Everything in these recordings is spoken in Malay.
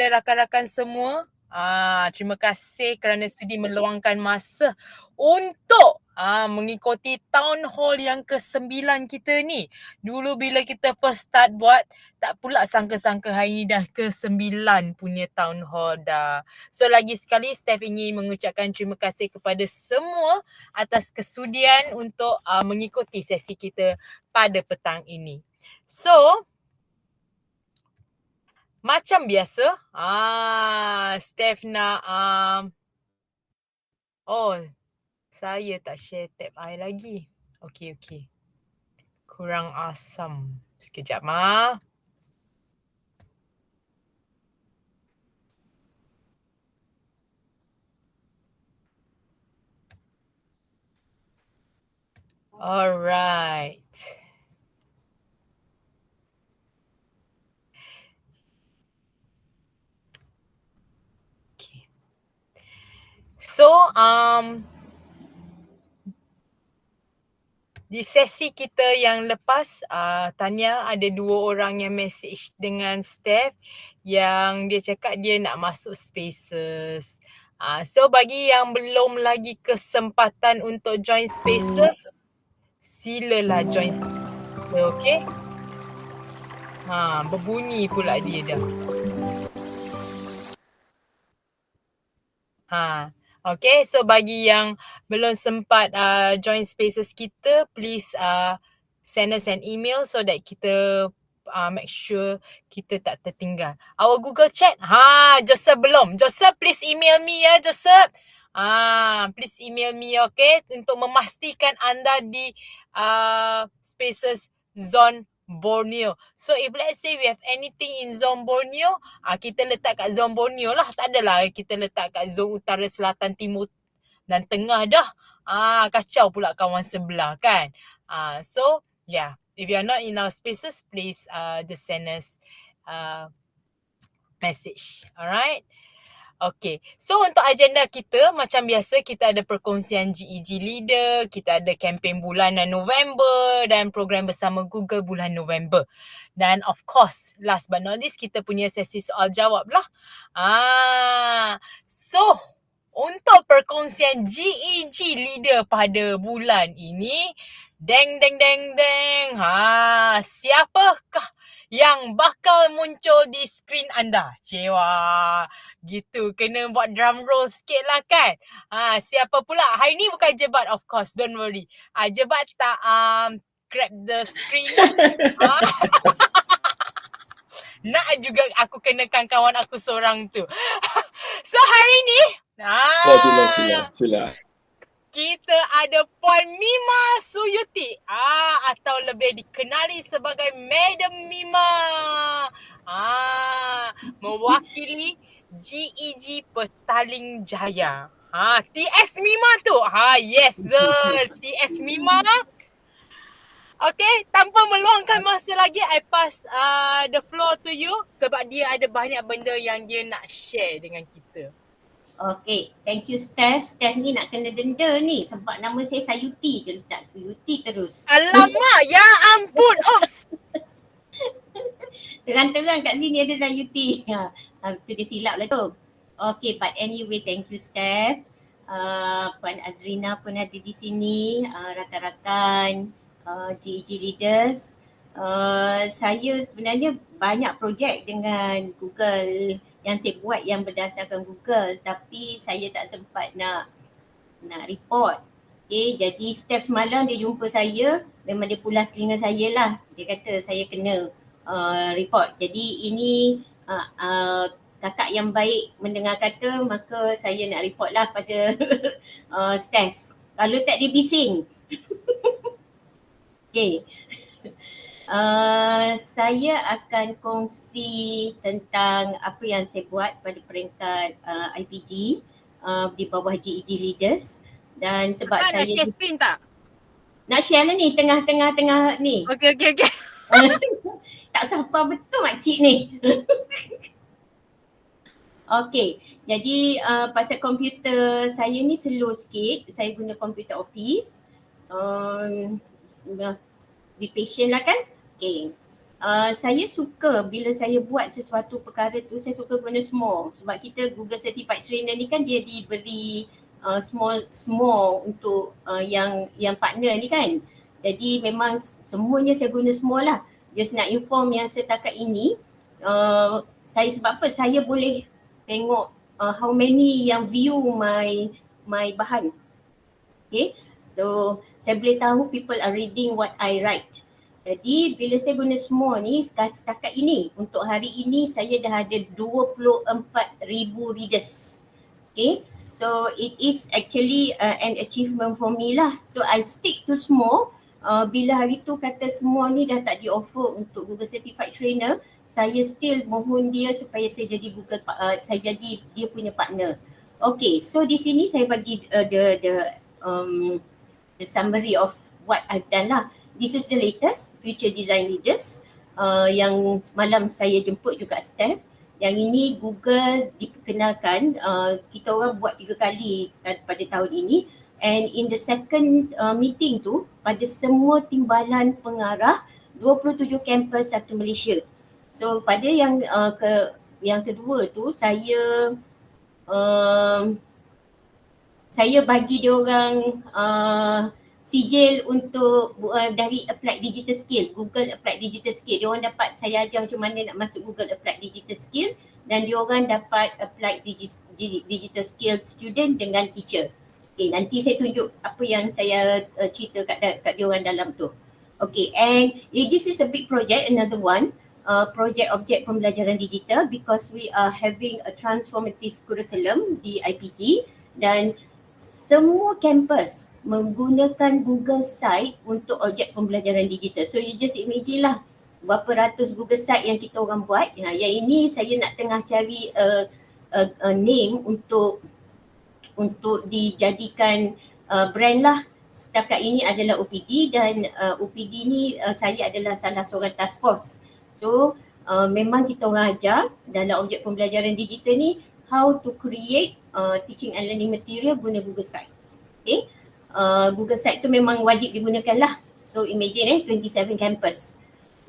rakan-rakan semua. Terima kasih kerana sudi meluangkan masa untuk mengikuti town hall yang ke-9 kita ni. Dulu bila kita first start buat, tak pula sangka-sangka hari ni dah ke-9 punya town hall dah. So lagi sekali Steph ingin mengucapkan terima kasih kepada semua atas kesudian untuk mengikuti sesi kita pada petang ini. So, macam biasa, Steph nak saya tak share tab I lagi. Okey. Kurang asam. Sekejap Alright. Okay. So, di sesi kita yang lepas, Tanya ada 2 orang yang message dengan Steph yang dia cakap dia nak masuk Spaces. So bagi yang belum lagi kesempatan untuk join Spaces, silalah join Spaces. Okay? Berbunyi pula dia dah. Okay, so bagi yang belum sempat join Spaces kita, please send us an email so that kita make sure kita tak tertinggal. Our Google Chat, Joseph belum. Joseph, please email me ya, Joseph. Please email me, okay, untuk memastikan anda di Spaces Zone Borneo. So if let's say we have anything in Zone Borneo, kita letak kat Zone Borneo lah. Tak adalah kita letak kat Zone Utara, Selatan, Timur dan Tengah dah. Kacau pula kawan sebelah kan. So yeah, if you are not in our Spaces, please just send us message. Alright. Okay, so untuk agenda kita macam biasa kita ada perkongsian GEG Leader, kita ada kempen bulanan November dan program bersama Google bulan November. Dan of course, last but not least, kita punya sesi soal jawab lah. So, untuk perkongsian GEG Leader pada bulan ini, deng. Siapakah yang bakal muncul di skrin anda? Cewa. Gitu, kena buat drum roll sikit lah kan. Siapa pula? Hari ni bukan Jebat, of course, don't worry. Jebat tak grab the screen. Nak juga aku kenakan kawan aku seorang tu. So hari ni Sila. kita ada Puan Mima Suyuti, atau lebih dikenali sebagai Madam Mima, mewakili GEG Petaling Jaya. TS Mima tu. Yes sir, TS Mima. Okay, tanpa meluangkan masa lagi, I pass the floor to you sebab dia ada banyak benda yang dia nak share dengan kita. Okay, thank you Steph. Steph ni nak kena denda ni sebab nama saya Sayuti, dia letak Suyuti terus. Alamak, ya ampun. Oops. Terang-terang kat sini ada Sayuti. Tu dia silap lah tu. Okay, but anyway, thank you Steph. Puan Azrina pun ada di sini, rakan-rakan GEG Leaders. Saya sebenarnya banyak projek dengan Google yang saya buat yang berdasarkan Google, tapi saya tak sempat nak report. Okay, jadi Steph semalam dia jumpa saya, memang dia pulas telinga saya lah. Dia kata saya kena report. Jadi ini kakak yang baik mendengar kata, maka saya nak report lah pada Steph. Kalau tak dia bising. Okay. Saya akan kongsi tentang apa yang saya buat pada peringkat IPG di bawah GEG Leaders. Dan sebab Kakak saya nak share screen tak? Nak share lah ni, tengah-tengah ni. Okay. Tak sabar betul makcik ni. Okay, jadi pasal komputer saya ni slow sikit. Saya guna komputer office. Be patient lah kan. Okay. saya suka bila saya buat sesuatu perkara tu, saya suka guna small. Sebab kita Google Certified Trainer ni kan dia diberi small untuk yang partner ni kan. Jadi memang semuanya saya guna small lah. Just nak inform yang setakat ini, saya sebab apa? Saya boleh tengok how many yang view my bahan. Okay, so saya boleh tahu people are reading what I write. Jadi bila saya guna semua ni setakat ini, untuk hari ini saya dah ada 24,000 readers. Okay, so it is actually an achievement for me lah. So I stick to semua. Bila hari tu kata semua ni dah tak di-offer untuk Google Certified Trainer, saya still mohon dia supaya saya jadi saya jadi dia punya partner. Okay, so di sini saya bagi the summary of what I've done lah. This is the latest Future Design Leaders yang semalam saya jemput juga Steph. Yang ini Google diperkenalkan, kita orang buat 3 kali pada tahun ini, and in the second meeting tu pada semua timbalan pengarah 27 kampus satu Malaysia. So pada yang kedua tu saya bagi dia orang sijil untuk dari Applied Digital Skill, Google Applied Digital Skill. Dia orang dapat, saya ajar macam mana nak masuk Google Applied Digital Skill, dan dia orang dapat Applied Digital Skill student dengan teacher. Okay, nanti saya tunjuk apa yang saya cerita kat dia orang dalam tu. Okay, and this is a big project, another one. Projek objek pembelajaran digital, because we are having a transformative curriculum di IPG, dan semua kampus menggunakan Google Site untuk objek pembelajaran digital. So you just imagine lah berapa ratus Google Site yang kita orang buat. Yang ini saya nak tengah cari a name untuk dijadikan brand lah. Setakat ini adalah OPD, dan OPD ni saya adalah salah seorang task force. So memang kita orang ajar dalam objek pembelajaran digital ni how to create teaching and learning material guna Google Site. Okay, Google Site tu memang wajib digunakan lah. So imagine 27 campus.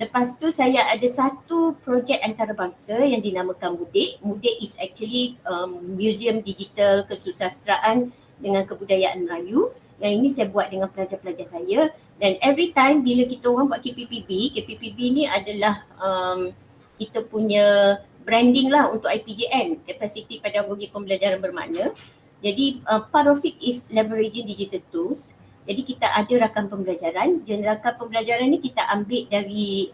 Lepas tu saya ada satu projek antarabangsa yang dinamakan MUDIK. MUDIK is actually Museum Digital Kesusasteraan dengan Kebudayaan Melayu. Yang ini saya buat dengan pelajar-pelajar saya, dan every time bila kita orang buat KPPB ni adalah kita punya branding lah untuk IPJN, Capacity Pedagogi Pembelajaran Bermakna. Jadi part of it is leveraging digital tools. Jadi kita ada rakam pembelajaran, dan rakam pembelajaran ni kita ambil dari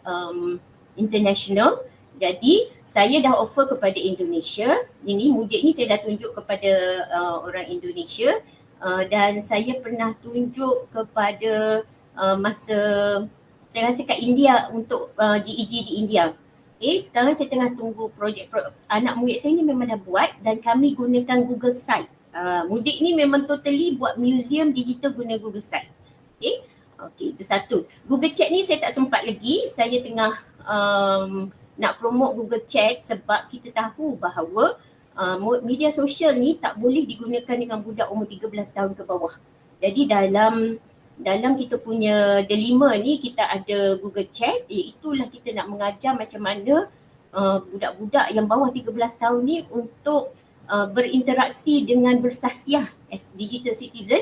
international. Jadi saya dah offer kepada Indonesia. Ini MUDIK ni saya dah tunjuk kepada orang Indonesia. Dan saya pernah tunjuk kepada masa saya rasa kat India untuk GEG di India. Okay, sekarang saya tengah tunggu projek anak murid saya ni memang dah buat, dan kami gunakan Google Site. MUDIK ni memang totally buat museum digital guna Google Site. Okay, itu satu. Google Chat ni saya tak sempat lagi. Saya tengah nak promote Google Chat sebab kita tahu bahawa media sosial ni tak boleh digunakan dengan budak umur 13 tahun ke bawah. Jadi dalam kita punya delima ni kita ada Google Chat, itulah kita nak mengajar macam mana budak-budak yang bawah 13 tahun ni untuk berinteraksi dengan bersasiah as digital citizen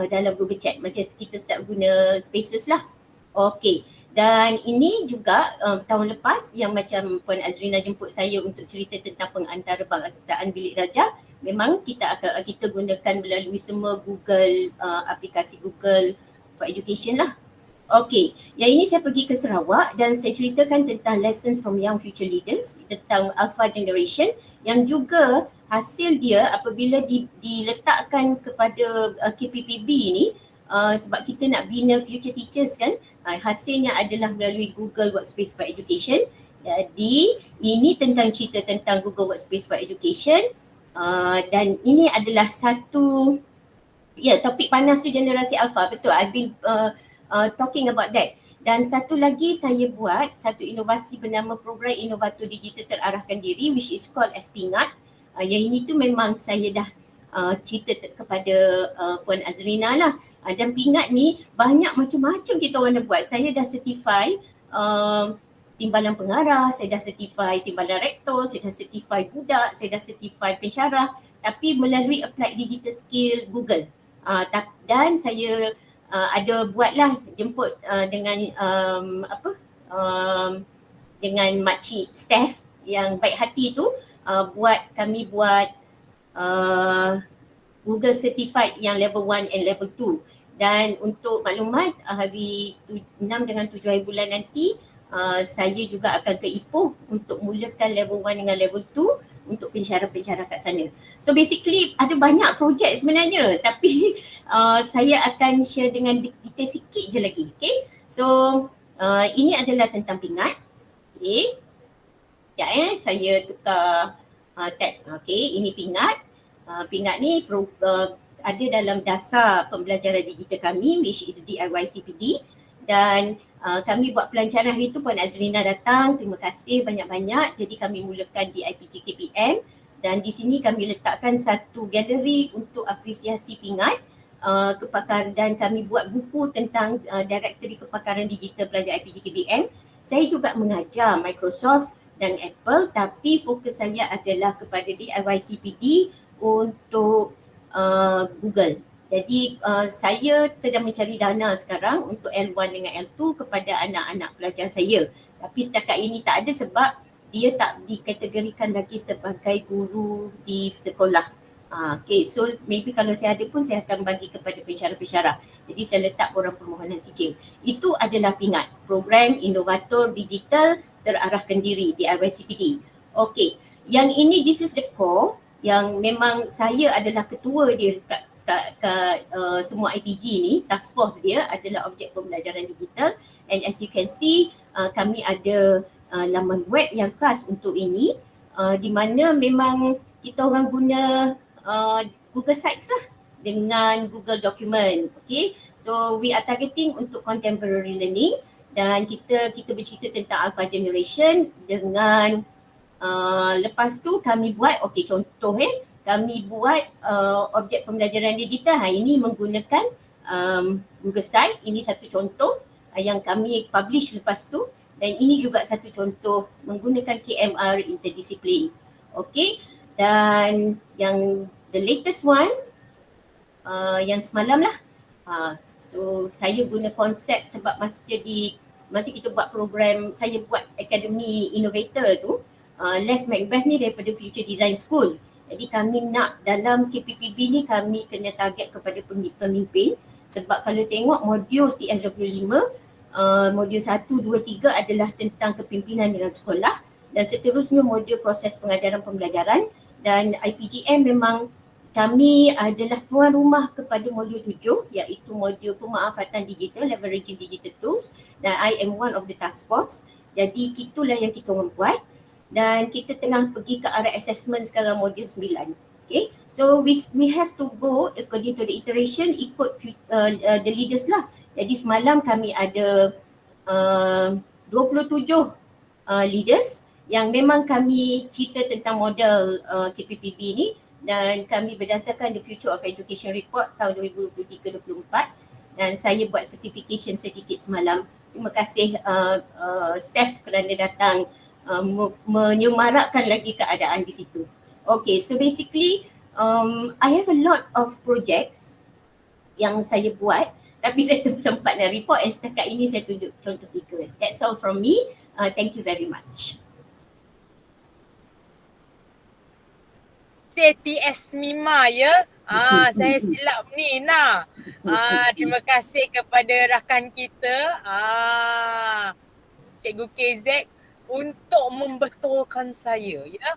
dalam Google Chat. Macam kita start guna Spaces lah. Okay. Dan ini juga tahun lepas yang macam Puan Azrina jemput saya untuk cerita tentang pengantarabangsaaan Bilik Raja, memang kita gunakan melalui semua Google, aplikasi Google for Education lah. Okay, yang ini saya pergi ke Sarawak dan saya ceritakan tentang lesson from young future leaders, tentang Alpha Generation, yang juga hasil dia apabila diletakkan kepada KPPB ni, sebab kita nak bina future teachers kan, hasilnya adalah melalui Google Workspace for Education. Jadi ini tentang cerita tentang Google Workspace for Education, dan ini adalah satu topik panas tu generasi alpha, betul. I've been talking about that. Dan satu lagi saya buat satu inovasi bernama Program Inovator Digital Terarahkan Diri, which is called as PINGAT. Yang ini tu memang saya dah cerita kepada Puan Azrina lah. Dan PINGAT ni banyak macam-macam kita orang dah buat. Saya dah certify timbalan pengarah, saya dah certify timbalan rektor, saya dah certify budak, saya dah certify pensyarah, tapi melalui Applied Digital Skill Google. Dan saya ada buatlah jemput dengan dengan makcik Steph yang baik hati tu, kami buat Google Certified yang level 1 and level 2. Dan untuk maklumat, hari 6 dengan 7 hari bulan nanti, saya juga akan ke Ipoh untuk mulakan level 1 dengan level 2 untuk pensyarah-pensyarah kat sana. So basically ada banyak projek sebenarnya, tapi saya akan share dengan detail sikit je lagi. Okay? So ini adalah tentang pingat. Okay. Sekejap saya tukar tab. Okay, ini pingat. Pingat ni ada dalam dasar pembelajaran digital kami, which is DIY CPD. Dan kami buat pelancaran hari tu Puan Azrina datang, terima kasih banyak-banyak. Jadi kami mulakan di IPG KPM dan di sini kami letakkan satu galeri untuk apresiasi pingat kepakaran, dan kami buat buku tentang Direktori Kepakaran Digital Pelajar IPG KPM. Saya juga mengajar Microsoft dan Apple, tapi fokus saya adalah kepada DIY CPD untuk Google. Jadi saya sedang mencari dana sekarang untuk L1 dengan L2 kepada anak-anak pelajar saya. Tapi setakat ini tak ada sebab dia tak dikategorikan lagi sebagai guru di sekolah. Okay, so maybe kalau saya ada pun saya akan bagi kepada pensyarah-pensyarah. Jadi saya letak borang permohonan sijil. Itu adalah pingat, program inovator digital terarahkan diri DIY CPD. Okay, yang ini this is the core yang memang saya adalah ketua dia kat semua IPG ni. Task force dia adalah objek pembelajaran digital, and as you can see kami ada laman web yang khas untuk ini, di mana memang kita orang guna Google Sites lah dengan Google Document. Okay, so we are targeting untuk contemporary learning, dan kita bercerita tentang Alpha Generation dengan lepas tu kami buat, okay, contoh kami buat objek pembelajaran digital ini menggunakan Google Site. Ini satu contoh yang kami publish lepas tu, dan ini juga satu contoh menggunakan KMR interdisiplin. Okay, dan yang the latest one yang semalam lah. So saya guna konsep sebab masa kita buat program, saya buat Akademi Innovator tu, Les Macbeth ni daripada Future Design School. Jadi kami nak dalam KPPB ni kami kena target kepada pemimpin, sebab kalau tengok modul TS25, modul 1, 2, 3 adalah tentang kepimpinan dengan sekolah, dan seterusnya modul proses pengajaran pembelajaran. Dan IPGM memang kami adalah tuan rumah kepada modul 7, iaitu modul pemaafatan digital, leveraging digital tools, dan I am one of the task force. Jadi itulah yang kita orang buat, dan kita tengah pergi ke arah assessment sekarang modul 9. Okay, so we have to go according to the iteration, ikut the leaders lah. Jadi semalam kami ada 27 leaders yang memang kami cerita tentang model KPPB ni, dan kami berdasarkan the Future of Education Report tahun 2023-2024, dan saya buat certification certificate semalam. Terima kasih Steph kerana datang menyemarakkan lagi keadaan di situ. Okay, so basically I have a lot of projects yang saya buat, tapi saya tak sempat nak report, dan setakat ini saya tunjuk contoh 3. That's all from me. Thank you very much. TS Mima ya. Saya silap ni nah. Terima kasih kepada rakan kita Cikgu KZ untuk membetulkan saya ya.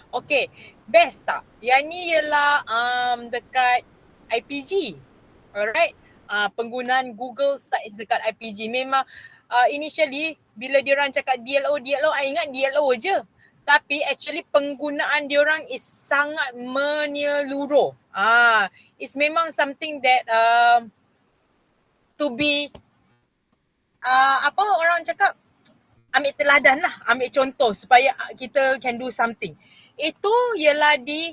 Okey, best tak? Yang ni ialah dekat IPG. Alright. Penggunaan Google Sites dekat IPG. Memang initially bila diorang cakap DLO, I ingat DLO je. Tapi actually penggunaan diorang is sangat menyeluruh. It's memang something that to be apa orang cakap, ambil teladan lah, ambil contoh supaya kita can do something. Itu ialah di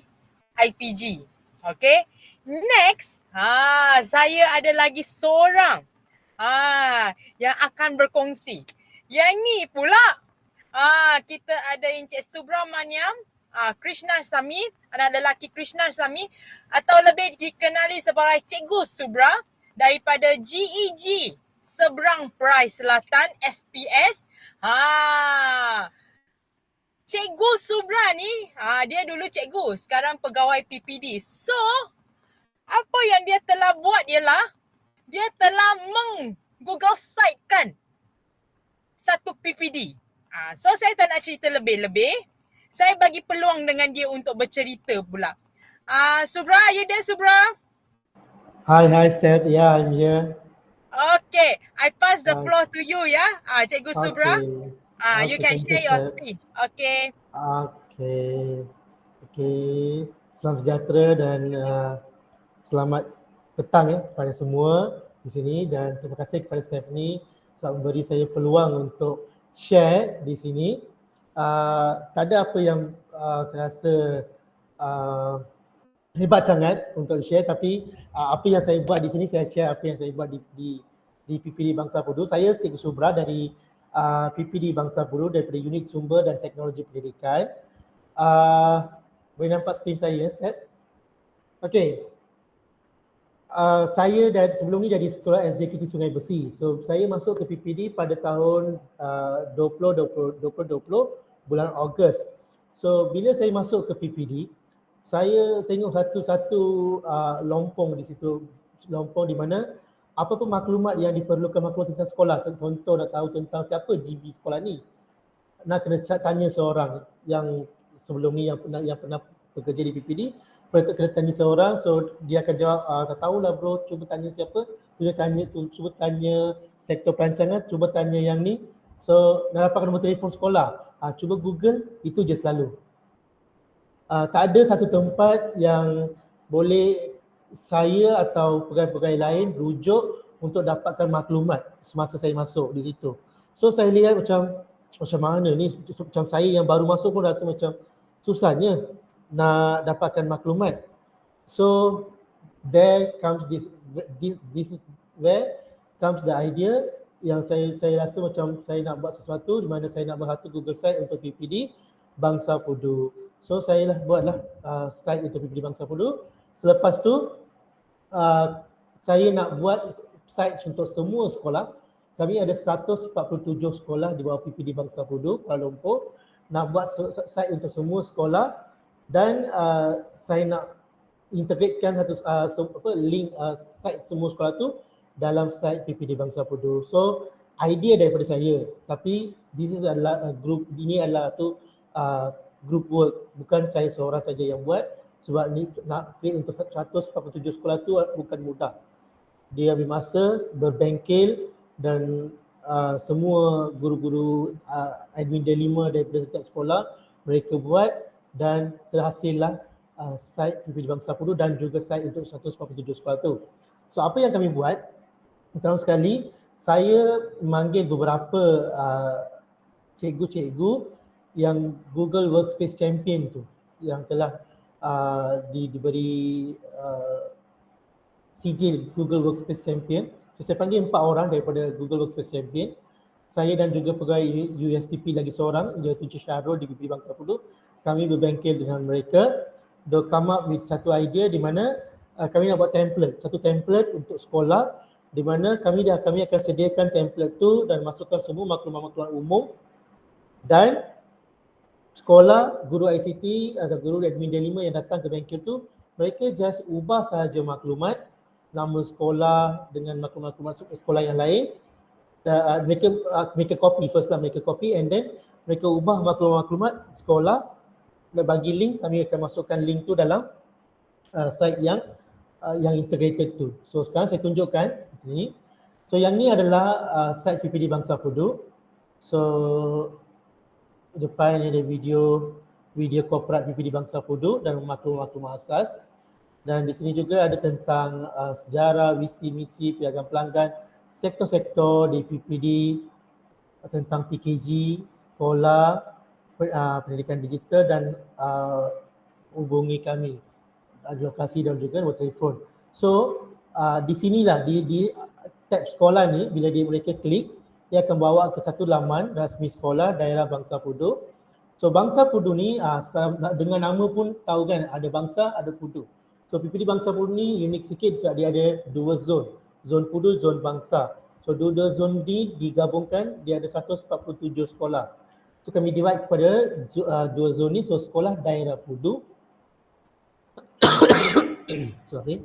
IPG. Okay. Next, saya ada lagi seorang yang akan berkongsi. Yang ni pula. Kita ada Encik Subramaniam, Krishna Sami, anak lelaki Krishna Sami atau lebih dikenali sebagai Cikgu Subra daripada GEG Seberang Perai Selatan SPS. Cikgu Subra ni, dia dulu cikgu, sekarang pegawai PPD. So, apa yang dia telah buat ialah dia telah Google Site kan satu PPD. So saya tak nak cerita lebih-lebih. Saya bagi peluang dengan dia untuk bercerita pula. Subra, are you there, Subra? Hi, Steph. Yeah, I'm here. Okay, I pass the floor to you, ya, Cikgu Subra. Okay. You can share your Steph. screen. Okay. Okay. Salam sejahtera dan selamat petang ya kepada semua di sini, dan terima kasih kepada Stephanie sebab memberi saya peluang untuk share di sini. Tak ada apa yang saya rasa hebat sangat untuk share, tapi apa yang saya buat di sini, saya share apa yang saya buat di PPD Bangsa Pudu. Saya Cikgu Subra dari PPD Bangsa Pudu daripada Unit Sumber dan Teknologi Pendidikan. Boleh nampak skrin saya, Steph? Okay. Saya sebelum ni dari sekolah SDKT Sungai Besi. So saya masuk ke PPD pada tahun 2020 bulan Ogos. So bila saya masuk ke PPD, saya tengok satu-satu lompong di situ, lompong di mana apa-apa maklumat yang diperlukan, maklumat tentang sekolah, contoh nak tahu tentang siapa GB sekolah ni, nak kena tanya seorang yang sebelum ni yang pernah bekerja di PPD, kena tanya seorang, so dia akan jawab, tak tahulah bro, cuba tanya siapa, cuba tanya sektor perancangan, cuba tanya yang ni. So nak dapatkan nombor telefon sekolah, cuba Google, itu je selalu. Tak ada satu tempat yang boleh saya atau pegawai-pegawai lain rujuk untuk dapatkan maklumat semasa saya masuk di situ. So saya lihat macam mana ni, macam saya yang baru masuk pun rasa macam susahnya nak dapatkan maklumat. So there comes this is where comes the idea yang saya rasa macam saya nak buat sesuatu di mana saya nak berhatu Google Site untuk PPD Bangsa Pudu. So saya buatlah site untuk PPD Bangsa Pudu. Selepas tu saya nak buat site untuk semua sekolah. Kami ada 147 sekolah di bawah PPD Bangsa Pudu Kuala Lumpur. Nak buat site untuk semua sekolah, dan saya nak integratekan link site semua sekolah tu dalam site PPD Bangsa Pudu. So idea daripada saya, tapi this is adalah group, ini adalah group work, bukan saya seorang saja yang buat, sebab ni nak create untuk 147 sekolah tu bukan mudah. Dia ambil masa, berbengkel, dan semua guru-guru admin D5 daripada setiap sekolah mereka buat, dan terhasillah site PPD Bangsa Pudu dan juga site untuk 147 sekolah tu. So apa yang kami buat, pertama sekali saya memanggil beberapa cikgu-cikgu yang Google Workspace Champion tu, yang telah diberi sijil Google Workspace Champion. So saya panggil 4 orang daripada Google Workspace Champion. Saya dan juga pegawai USTP lagi seorang, iaitu Encik Syahrul di PPD Bangsa Pudu. Kami berbengkel dengan mereka, come up with satu idea di mana kami nak buat template, satu template untuk sekolah, di mana kami akan sediakan template tu dan masukkan semua maklumat-maklumat umum, dan sekolah, guru ICT atau guru admin D5 yang datang ke bengkel tu, mereka just ubah sahaja maklumat, nama sekolah dengan maklumat-maklumat sekolah yang lain. Mereka copy first lah, mereka copy, and then mereka ubah maklumat-maklumat sekolah dan bagi link. Kami akan masukkan link tu dalam site yang integrated tu. So sekarang saya tunjukkan di sini. So yang ni adalah site PPD Bangsa Pudu. So depan ni ada video korporat PPD Bangsa Pudu dan maklumat-maklumat asas. Dan di sini juga ada tentang sejarah, visi, misi, piagam pelanggan, sektor-sektor di PPD, tentang PKG, sekolah, pendidikan digital, dan hubungi kami, lokasi dan juga nombor telefon. So di sinilah di tab sekolah ni, bila mereka klik, dia akan bawa ke satu laman rasmi sekolah daerah Bangsa Pudu. So Bangsa Pudu ni dengan nama pun tahu kan, ada bangsa, ada Pudu. So PPD Bangsa Pudu ni unik sikit sebab dia ada dua zon, zon Pudu, zon Bangsa. So dua zon ni digabungkan, dia ada 147 sekolah. So kami divide kepada dua zon ni, so sekolah daerah Pudu. Sorry.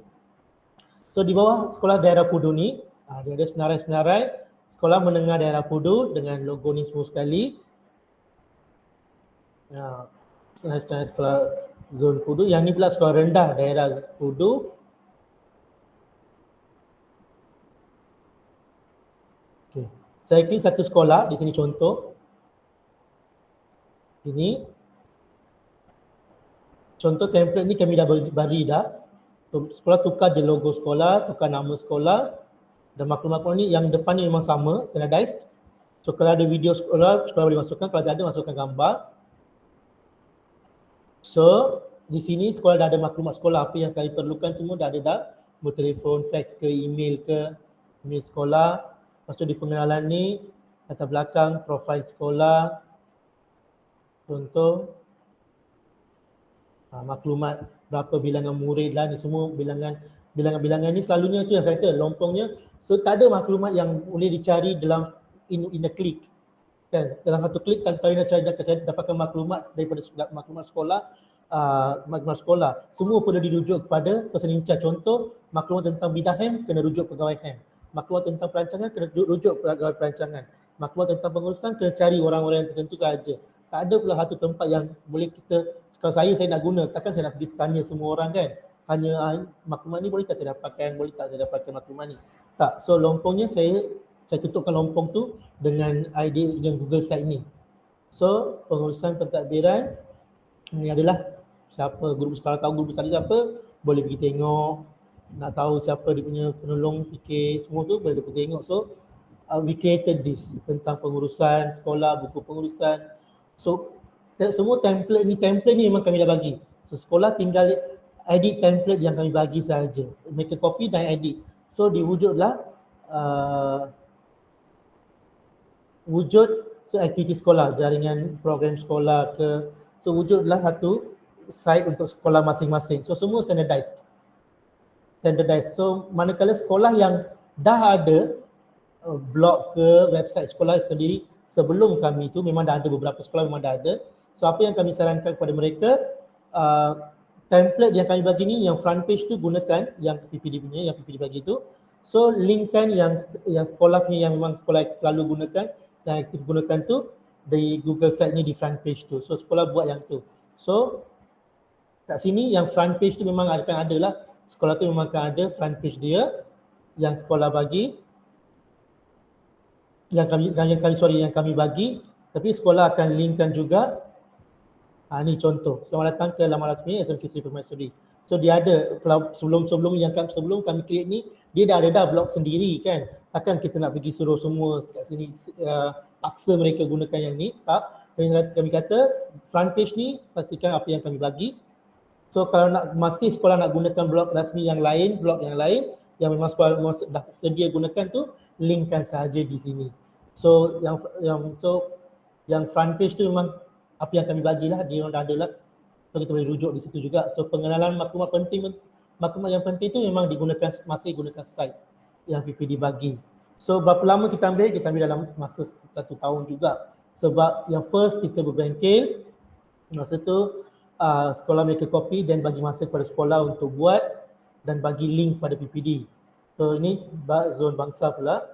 So di bawah sekolah daerah Pudu ni, dia ada senarai-senarai sekolah menengah daerah Pudu dengan logo ni semua sekali. Senarai sekolah zon Pudu. Yang ni pula sekolah rendah daerah Pudu. Okay. Saya klik satu sekolah, di sini contoh. Ini. Contoh template ni kami dah bagi dah. So, sekolah tukar je logo sekolah, tukar nama sekolah. Dan maklumat ni yang depan ni memang sama, standardized. So kalau ada video sekolah, sekolah boleh masukkan. Kalau tak ada, masukkan gambar. So di sini sekolah dah ada maklumat sekolah. Apa yang kami perlukan semua dah ada dah. Telefon, fax ke, email sekolah. Lepas tu di pengenalan ni, latar belakang, profil sekolah. Contoh. Maklumat berapa bilangan murid lah, ni semua bilangan ni selalunya tu yang kata lompongnya. So tak ada maklumat yang boleh dicari dalam in a click kan, dalam satu klik tanpa nak cari dapatkan maklumat daripada maklumat sekolah, semua perlu dirujuk kepada person in charge. Contoh maklumat tentang bidang HEM kena rujuk pegawai HEM, maklumat tentang perancangan kena rujuk pegawai perancangan, maklumat tentang pengurusan kena cari orang-orang yang tertentu sahaja. Tak ada pula satu tempat yang boleh kita, kalau saya nak guna, takkan saya nak pergi tanya semua orang kan. Hanya maklumat ni boleh tak saya dapatkan, boleh tak saya dapatkan maklumat ni. Tak, so lompongnya saya tutupkan lompong tu dengan ID dengan Google Site ni. So pengurusan pentadbiran ni adalah siapa guru besar, tahu guru besar siapa, boleh pergi tengok. Nak tahu siapa dia punya penolong fikir semua tu boleh pergi tengok. So we created this tentang pengurusan sekolah, buku pengurusan. So semua template ni memang kami dah bagi. So sekolah tinggal edit template yang kami bagi sahaja. Make a copy dan edit. So diwujudlah so aktiviti sekolah, jaringan program sekolah ke. So wujudlah satu site untuk sekolah masing-masing. So semua standardized. So manakala sekolah yang dah ada blog ke website sekolah sendiri sebelum kami tu, memang dah ada beberapa sekolah memang dah ada. So apa yang kami sarankan kepada mereka, template yang kami bagi ni, yang front page tu gunakan yang PPD punya, yang PPD bagi tu. So linkkan yang sekolah punya yang memang sekolah selalu gunakan, yang aktif gunakan tu di Google Site ni, di front page tu. So sekolah buat yang tu. So kat sini yang front page tu memang akan ada lah. Sekolah tu memang akan ada front page dia yang sekolah bagi. Yang kami bagi, tapi sekolah akan linkkan juga. Ni contoh, selamat datang ke laman rasmi SMK Seri Permaisuri. So dia ada, sebelum kami create ni, dia dah ada blog sendiri kan. Takkan kita nak pergi suruh semua kat sini paksa mereka gunakan yang ni. Tak, kami kata front page ni pastikan apa yang kami bagi. So kalau masih sekolah nak gunakan blog rasmi yang lain, yang memang sekolah dah sedia gunakan tu, linkkan sahaja di sini. So yang front page tu memang apa yang kami bagilah, dia orang dah ada lah. So kita boleh rujuk di situ juga. So pengenalan maklumat yang penting tu memang masih gunakan site yang PPD bagi. So berapa lama kita ambil? Kita ambil dalam masa 1 tahun juga. Sebab yang first kita berbengkel, masa tu sekolah make a copy dan bagi masa kepada sekolah untuk buat dan bagi link pada PPD. So ini zon bangsa pula.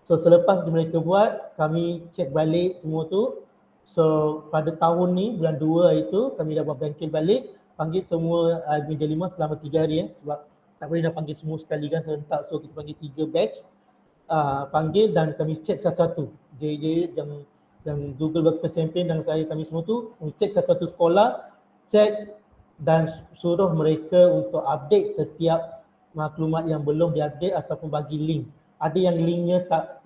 So selepas mereka buat, kami cek balik semua tu. So pada tahun ni, bulan 2 itu, kami dah buat bengkel balik, panggil semua media 5 selama 3 hari sebab tak boleh nak panggil semua sekali kan serentak. So kita panggil 3 batch, panggil dan kami cek satu-satu. yang Google Workspace Campaign dan kami semua tu, kami cek satu-satu sekolah, cek dan suruh mereka untuk update setiap maklumat yang belum diupdate ataupun bagi link. Ada yang linknya tak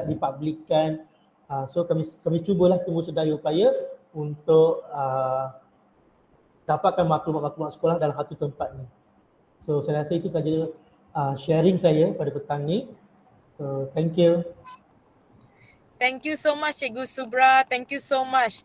dipublikkan. So kami cubalah tunggu sedaya upaya untuk dapatkan maklumat-maklumat sekolah dalam satu tempat ni. So saya rasa itu saja sharing saya pada petang ni. So thank you. Thank you so much Cikgu Subra. Thank you so much.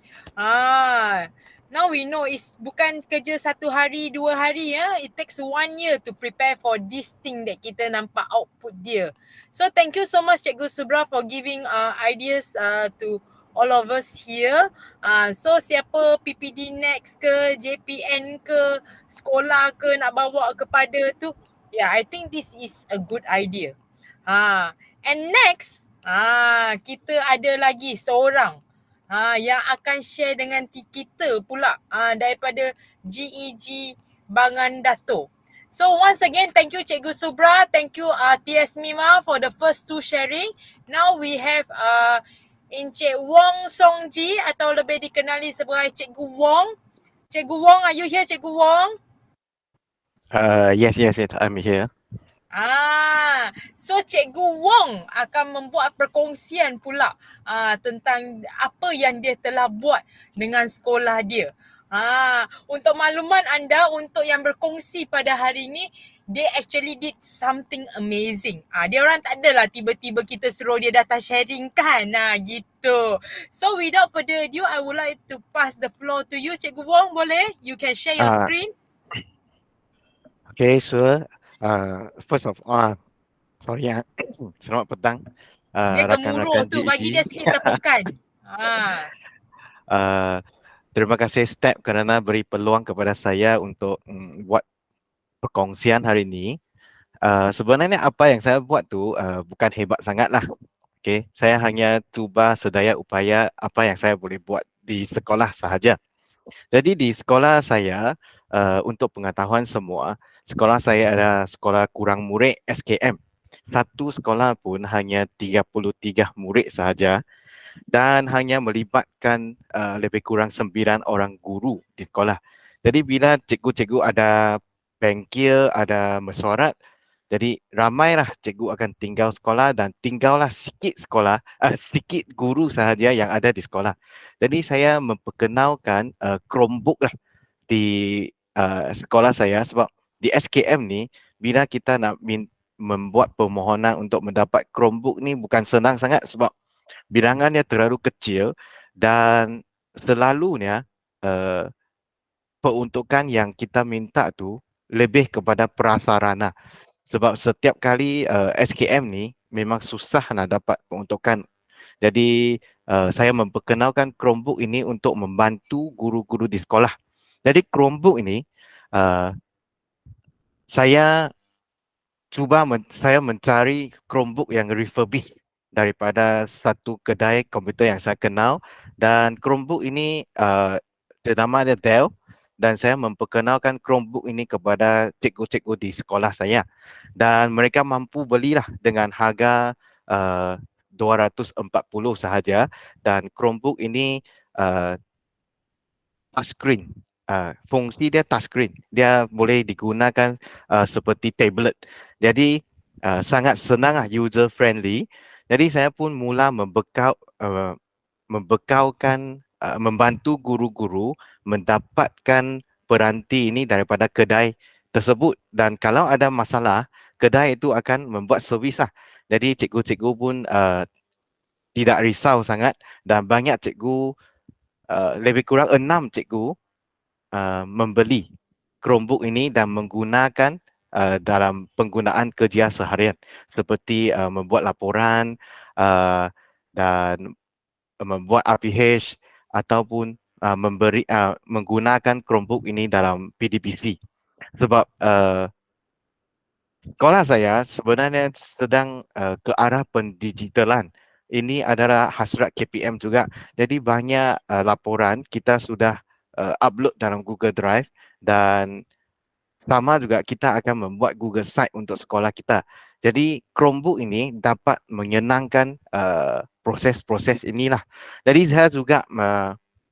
Now we know it's bukan kerja 1 hari, 2 hari ya. It takes 1 year to prepare for this thing that kita nampak output dia. So thank you so much Cikgu Subra for giving ideas to all of us here. So siapa PPD Next ke, JPN ke, sekolah ke nak bawa kepada tu, yeah, I think this is a good idea. And next, kita ada lagi seorang yang akan share dengan kita pula daripada GEG Bangan Dato'. So once again, thank you Cikgu Subra, thank you TS Mima for the first 2 sharing. Now we have Encik Wong Song Ji atau lebih dikenali sebagai Cikgu Wong. Cikgu Wong, are you here Cikgu Wong? Yes, I'm here. So Cikgu Wong akan membuat perkongsian pula tentang apa yang dia telah buat dengan sekolah dia. Untuk makluman anda, untuk yang berkongsi pada hari ini, they actually did something amazing. Dia orang tak adalah tiba-tiba kita suruh dia datang sharing kan, gitu. So without further ado, I would like to pass the floor to you Cikgu Wong, boleh? You can share your screen. Okay, sure. First of all, sorry selamat petang. Dia gemuruh tu, bagi dia sikit tepukan. Terima kasih Step kerana beri peluang kepada saya untuk buat perkongsian hari ini. Sebenarnya apa yang saya buat tu bukan hebat sangat lah. Okay, saya hanya cuba sedaya upaya apa yang saya boleh buat di sekolah sahaja. Jadi di sekolah saya, untuk pengetahuan semua, sekolah saya adalah sekolah kurang murid SKM. Satu sekolah pun hanya 33 murid sahaja dan hanya melibatkan lebih kurang 9 orang guru di sekolah. Jadi bila cikgu-cikgu ada bengkel, ada mesyuarat, jadi ramailah cikgu akan tinggal sekolah dan tinggallah sikit guru sahaja yang ada di sekolah. Jadi saya memperkenalkan Chromebook lah di sekolah saya sebab di SKM ni bila kita nak membuat permohonan untuk mendapat Chromebook ni bukan senang sangat sebab bilangannya terlalu kecil dan selalunya peruntukan yang kita minta tu lebih kepada prasarana. Sebab setiap kali SKM ni memang susah nak dapat peruntukan. Jadi saya memperkenalkan Chromebook ini untuk membantu guru-guru di sekolah. Jadi Chromebook ini saya mencari Chromebook yang refurbished daripada satu kedai komputer yang saya kenal dan Chromebook ini nama dia Dell dan saya memperkenalkan Chromebook ini kepada cikgu-cikgu di sekolah saya dan mereka mampu belilah dengan harga 240 sahaja dan Chromebook ini touchscreen. Fungsi dia touchscreen. Dia boleh digunakan seperti tablet. Jadi sangat senang user friendly. Jadi saya pun mula membantu guru-guru mendapatkan peranti ini daripada kedai tersebut dan kalau ada masalah, kedai itu akan membuat servis lah. Jadi cikgu-cikgu pun tidak risau sangat dan banyak cikgu, lebih kurang 6 cikgu membeli Chromebook ini dan menggunakan dalam penggunaan kerja seharian seperti membuat laporan dan membuat RPH ataupun menggunakan Chromebook ini dalam PDPC. Sebab sekolah saya sebenarnya sedang ke arah pendigitalan. Ini adalah hasrat KPM juga. Jadi banyak laporan kita sudah upload dalam Google Drive dan sama juga kita akan membuat Google Site untuk sekolah kita. Jadi Chromebook ini dapat menyenangkan proses-proses inilah. Jadi saya juga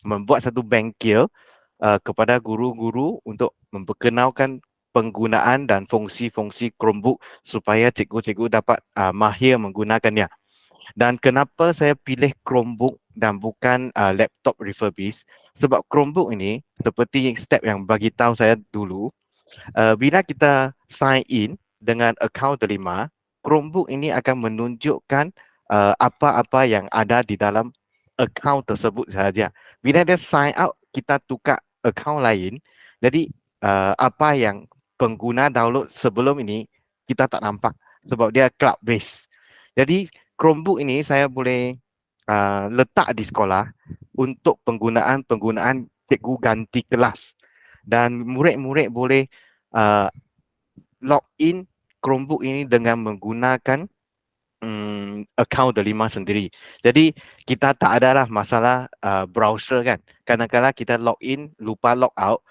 membuat satu bengkel kepada guru-guru untuk memperkenalkan penggunaan dan fungsi-fungsi Chromebook supaya cikgu-cikgu dapat mahir menggunakannya. Dan kenapa saya pilih Chromebook dan bukan laptop refurbished? Sebab Chromebook ini seperti step yang bagi tahu saya dulu, bila kita sign in dengan akaun Delima, Chromebook ini akan menunjukkan apa-apa yang ada di dalam account tersebut saja. Bila dia sign out, kita tukar account lain. Jadi apa yang pengguna download sebelum ini kita tak nampak sebab dia cloud based. Jadi Chromebook ini saya boleh letak di sekolah untuk penggunaan cikgu ganti kelas, dan murid-murid boleh log in Chromebook ini dengan menggunakan account Delima sendiri. Jadi kita tak ada lah masalah browser kan. Kadang-kadang kita log in lupa log out,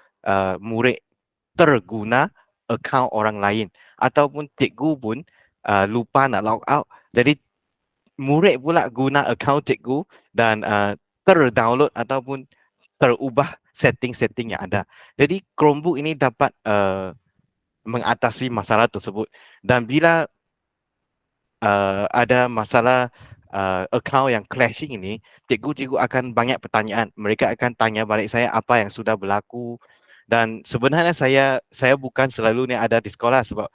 murid terguna account orang lain, ataupun cikgu pun lupa nak log out. Jadi murid pula guna account cikgu dan terdownload ataupun terubah setting-setting yang ada. Jadi Chromebook ini dapat mengatasi masalah tersebut. Dan bila ada masalah account yang clashing ini, cikgu-cikgu akan banyak pertanyaan. Mereka akan tanya balik saya apa yang sudah berlaku. Dan sebenarnya saya bukan selalu ni ada di sekolah sebab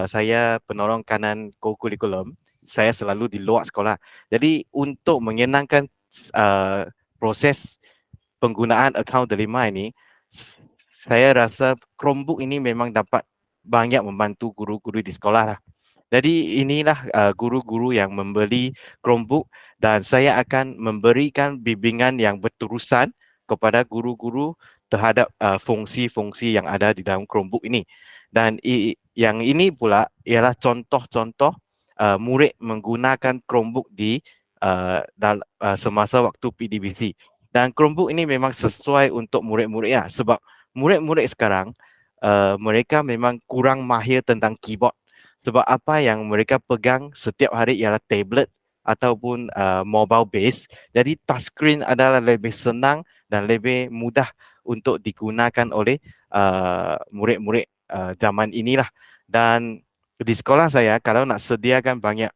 saya penolong kanan kurikulum. Saya selalu di luar sekolah. Jadi untuk menyenangkan proses penggunaan account Delima ini, saya rasa Chromebook ini memang dapat banyak membantu guru-guru di sekolah lah. Jadi inilah guru-guru yang membeli Chromebook, dan saya akan memberikan bimbingan yang berterusan kepada guru-guru terhadap fungsi-fungsi yang ada di dalam Chromebook ini. Dan yang ini pula ialah contoh-contoh murid menggunakan Chromebook di semasa waktu PDBC. Dan Chromebook ini memang sesuai untuk murid-murid ya, sebab murid-murid sekarang mereka memang kurang mahir tentang keyboard. Sebab apa yang mereka pegang setiap hari ialah tablet ataupun mobile base. Jadi touchscreen adalah lebih senang dan lebih mudah untuk digunakan oleh murid-murid zaman inilah. Dan di sekolah saya kalau nak sediakan banyak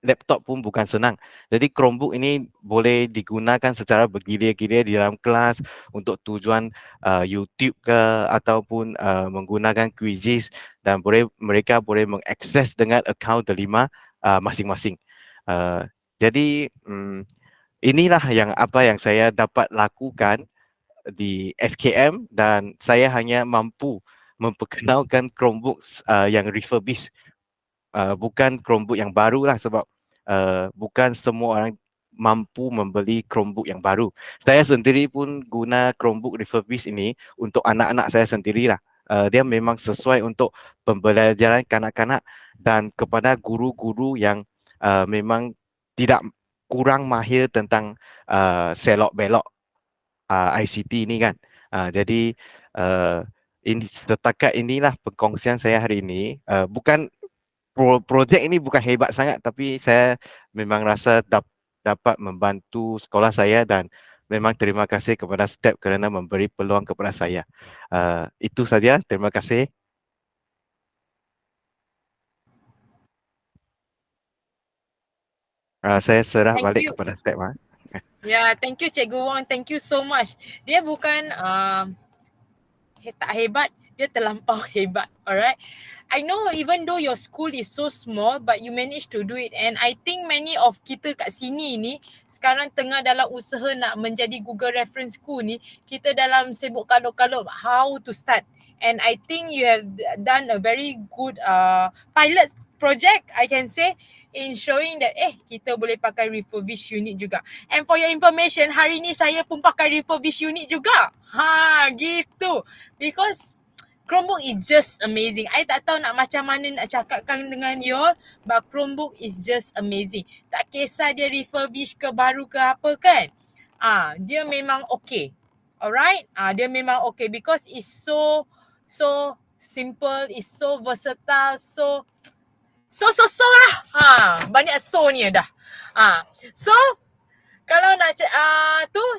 laptop pun bukan senang. Jadi Chromebook ini boleh digunakan secara bergilir-gilir di dalam kelas untuk tujuan YouTube ke ataupun menggunakan quizzes, dan mereka boleh mengakses dengan akaun Delima masing-masing. Jadi inilah apa yang saya dapat lakukan di SKM, dan saya hanya mampu memperkenalkan Chromebook yang refurbished. Bukan Chromebook yang baru lah, sebab bukan semua orang mampu membeli Chromebook yang baru. Saya sendiri pun guna Chromebook refurbished ini untuk anak-anak saya sendirilah. Dia memang sesuai untuk pembelajaran kanak-kanak dan kepada guru-guru yang memang tidak kurang mahir tentang selok-belok ICT ini kan. Jadi ini setakat inilah perkongsian saya hari ini. Bukan projek ini bukan hebat sangat, tapi saya memang rasa dapat membantu sekolah saya, dan memang terima kasih kepada STEP kerana memberi peluang kepada saya. Itu saja, terima kasih. Saya serah balik kepada STEP. Ya, thank you Cikgu Wong, thank you so much. Dia bukan tak hebat, dia terlampau hebat. Alright. I know even though your school is so small, but you managed to do it. And I think many of kita kat sini ni sekarang tengah dalam usaha nak menjadi Google Reference School ni. Kita dalam sibuk kalup-kalup how to start. And I think you have done a very good pilot project, I can say, in showing that kita boleh pakai refurbished unit juga. And for your information, hari ni saya pun pakai refurbished unit juga. Gitu. Because Chromebook is just amazing. I tak tahu nak macam mana nak cakapkan dengan you all, but Chromebook is just amazing. Tak kisah dia refurbish ke baru ke apa kan. Dia memang okay. Alright? Dia memang okay because it's so simple, it's so versatile, so lah. Banyak so ni dah. So kalau nak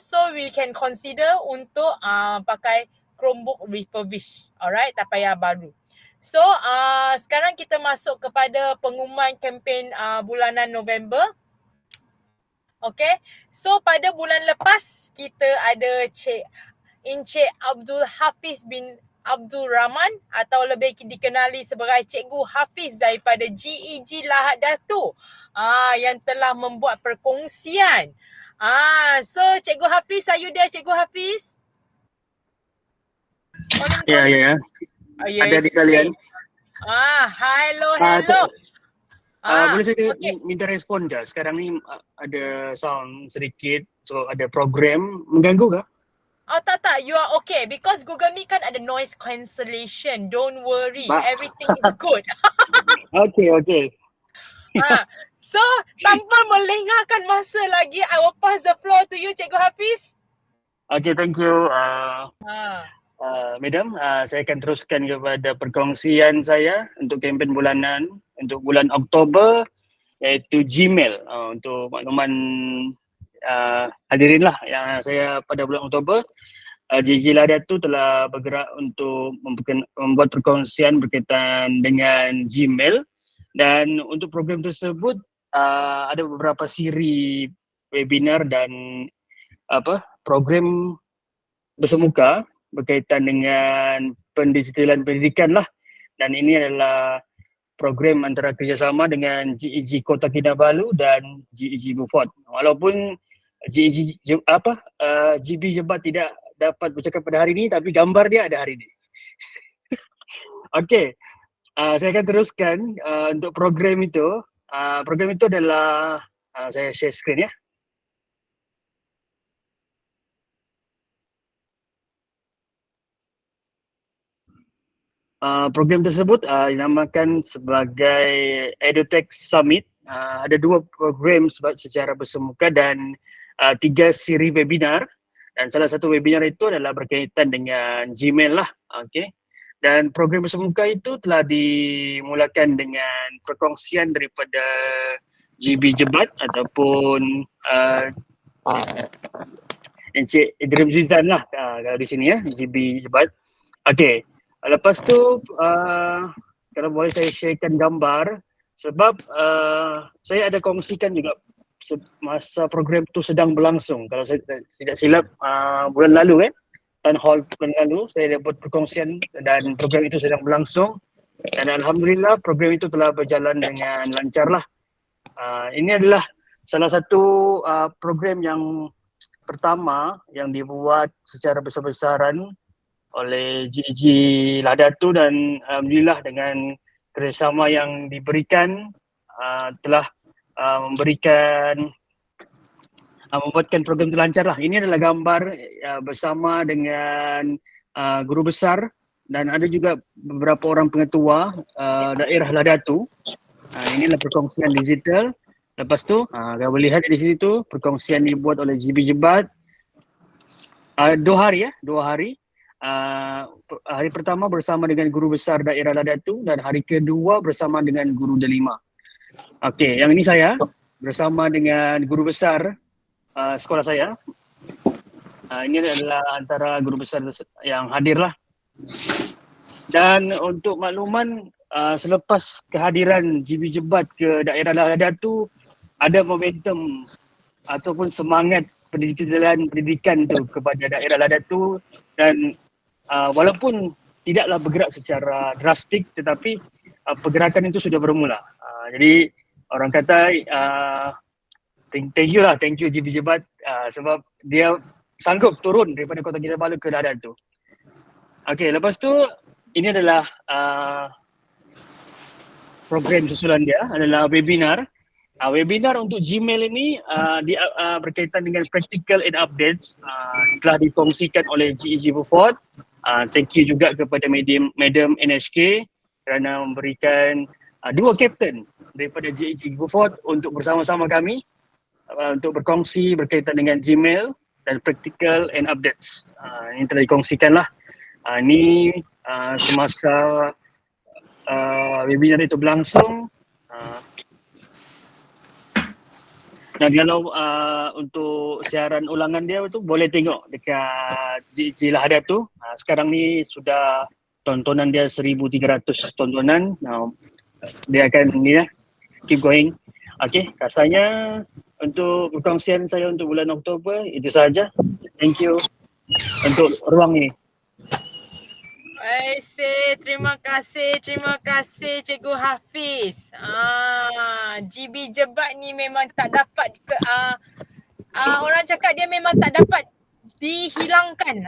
so we can consider untuk pakai Chromebook refurbished. Alright, tak payah baru. So sekarang kita masuk kepada pengumuman kempen bulanan November. Okay, so pada bulan lepas kita ada Encik Abdul Hafiz bin Abdul Rahman atau lebih dikenali sebagai Cikgu Hafiz daripada GEG Lahad Datu yang telah membuat perkongsian. So Cikgu Hafiz, are you there Cikgu Hafiz? Ya. Ada di kalian. Hello. Boleh saya minta respon je? Sekarang ni ada sound sedikit, so ada program mengganggu kah? Tak, you are okay because Google Meet kan ada noise cancellation. Don't worry, everything is good. Okay. So, tanpa melengahkan masa lagi, I will pass the floor to you Cikgu Hafiz. Okay, thank you. Madam, saya akan teruskan kepada perkongsian saya untuk kempen bulanan untuk bulan Oktober, iaitu Gmail. Untuk makluman hadirin lah yang saya pada bulan Oktober, GEG Lahad Datu telah bergerak untuk membuat perkongsian berkaitan dengan Gmail, dan untuk program tersebut ada beberapa siri webinar dan program bersemuka berkaitan dengan pendigitalan pendidikan lah, dan ini adalah program antara kerjasama dengan GEG Kota Kinabalu dan GEG Beaufort. Walaupun GEG GB Jebat tidak dapat bercakap pada hari ini, tapi gambar dia ada hari ini. Okey, saya akan teruskan untuk program itu. Program itu adalah saya share screen ya. Program tersebut dinamakan sebagai EduTech Summit. Ada 2 program secara bersemuka dan 3 siri webinar, dan salah satu webinar itu adalah berkaitan dengan Gmail lah. Okay. Dan program bersemuka itu telah dimulakan dengan perkongsian daripada GB Jebat ataupun Encik Idrim Zizan lah kalau di sini ya, GB Jebat. Okay. Lepas tu, kalau boleh saya sharekan gambar, sebab saya ada kongsikan juga masa program tu sedang berlangsung. Kalau saya tidak silap, bulan lalu Town Hall bulan lalu, saya dapat perkongsian dan program itu sedang berlangsung. Dan Alhamdulillah program itu telah berjalan dengan lancar lah. Ini adalah salah satu program yang pertama yang dibuat secara besar-besaran oleh GEG Lahad Datu, dan alhamdulillah dengan kerjasama yang diberikan telah membuatkan program itu lancar lah. Ini adalah gambar bersama dengan guru besar dan ada juga beberapa orang pengetua daerah Lahad Datu. Ini adalah perkongsian digital. Lepas tu, kalau boleh lihat di sini tu perkongsian dibuat oleh GB Jebat 2 hari. Hari pertama bersama dengan guru besar daerah Lahad Datu dan hari kedua bersama dengan guru delima. Okey, yang ini saya bersama dengan guru besar sekolah saya. Ini adalah antara guru besar yang hadir lah. Dan untuk makluman, selepas kehadiran GB Jebat ke daerah Lahad Datu, ada momentum ataupun semangat pendigitalan pendidikan tu kepada daerah Lahad Datu, dan walaupun tidaklah bergerak secara drastik, tetapi pergerakan itu sudah bermula. Jadi orang kata thank you GB Jebat sebab dia sanggup turun daripada Kota Kinabalu ke Lahad Datu. Okey, lepas tu ini adalah program susulan dia adalah webinar. Webinar untuk Gmail ini berkaitan dengan practical and updates telah dikongsikan oleh GEG Beaufort. Thank you juga kepada Madam NHK kerana memberikan 2 kapten daripada GEG Beaufort untuk bersama-sama kami untuk berkongsi berkaitan dengan Gmail dan practical and updates. Ini telah dikongsikan lah. Ini semasa webinar itu berlangsung. Dan kalau untuk siaran ulangan dia tu boleh tengok dekat GEG Lahad Datu. Sekarang ni sudah tontonan dia 1,300 tontonan. Dia akan keep going. Okey, rasanya untuk perkongsian saya untuk bulan Oktober itu sahaja. Thank you untuk ruang ini. Terima kasih Cikgu Hafiz. GB Jebat ni memang tak dapat orang cakap dia memang tak dapat dihilangkan.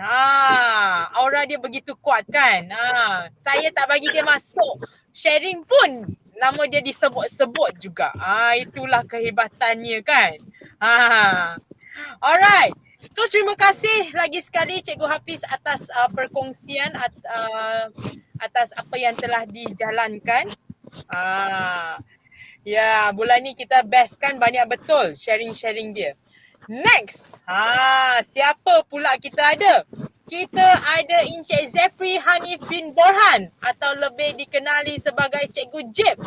Aura dia begitu kuat kan. Saya tak bagi dia masuk sharing pun nama dia disebut-sebut juga. Itulah kehebatannya kan. Alright. So terima kasih lagi sekali Cikgu Hafiz atas perkongsian atas apa yang telah dijalankan. Ya, bulan ni kita best kan, banyak betul sharing-sharing dia. Next, siapa pula kita ada? Kita ada Encik Zepri Hanif bin Borhan atau lebih dikenali sebagai Cikgu Jeb.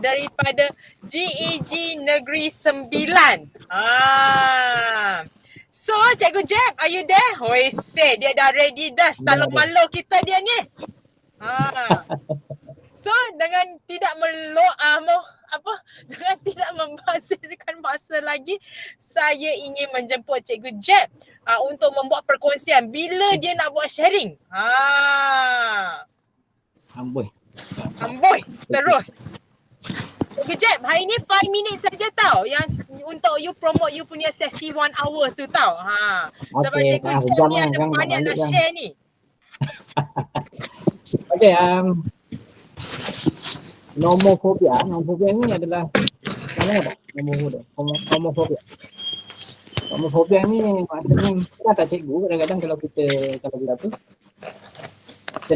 Daripada GEG Negeri Sembilan. So, Cikgu Jeb, are you there? Dia dah ready dah. Stalok malu kita dia ni. So, dengan tidak dengan tidak membazirkan masa lagi, saya ingin menjemput Cikgu Jeb untuk membuat perkongsian. Bila dia nak buat sharing? Amboi. Terus. Cikgu Jeb, hari ni 5 minit saja tau yang untuk you promote you punya sesi 1 hour tu tau. Sebab Cikgu Jeb ni ada banyak nak share ni. Okay, nomofobia ni adalah nomofobia. Nomofobia ni maksudnya kita tak cikgu, kadang-kadang kalau kita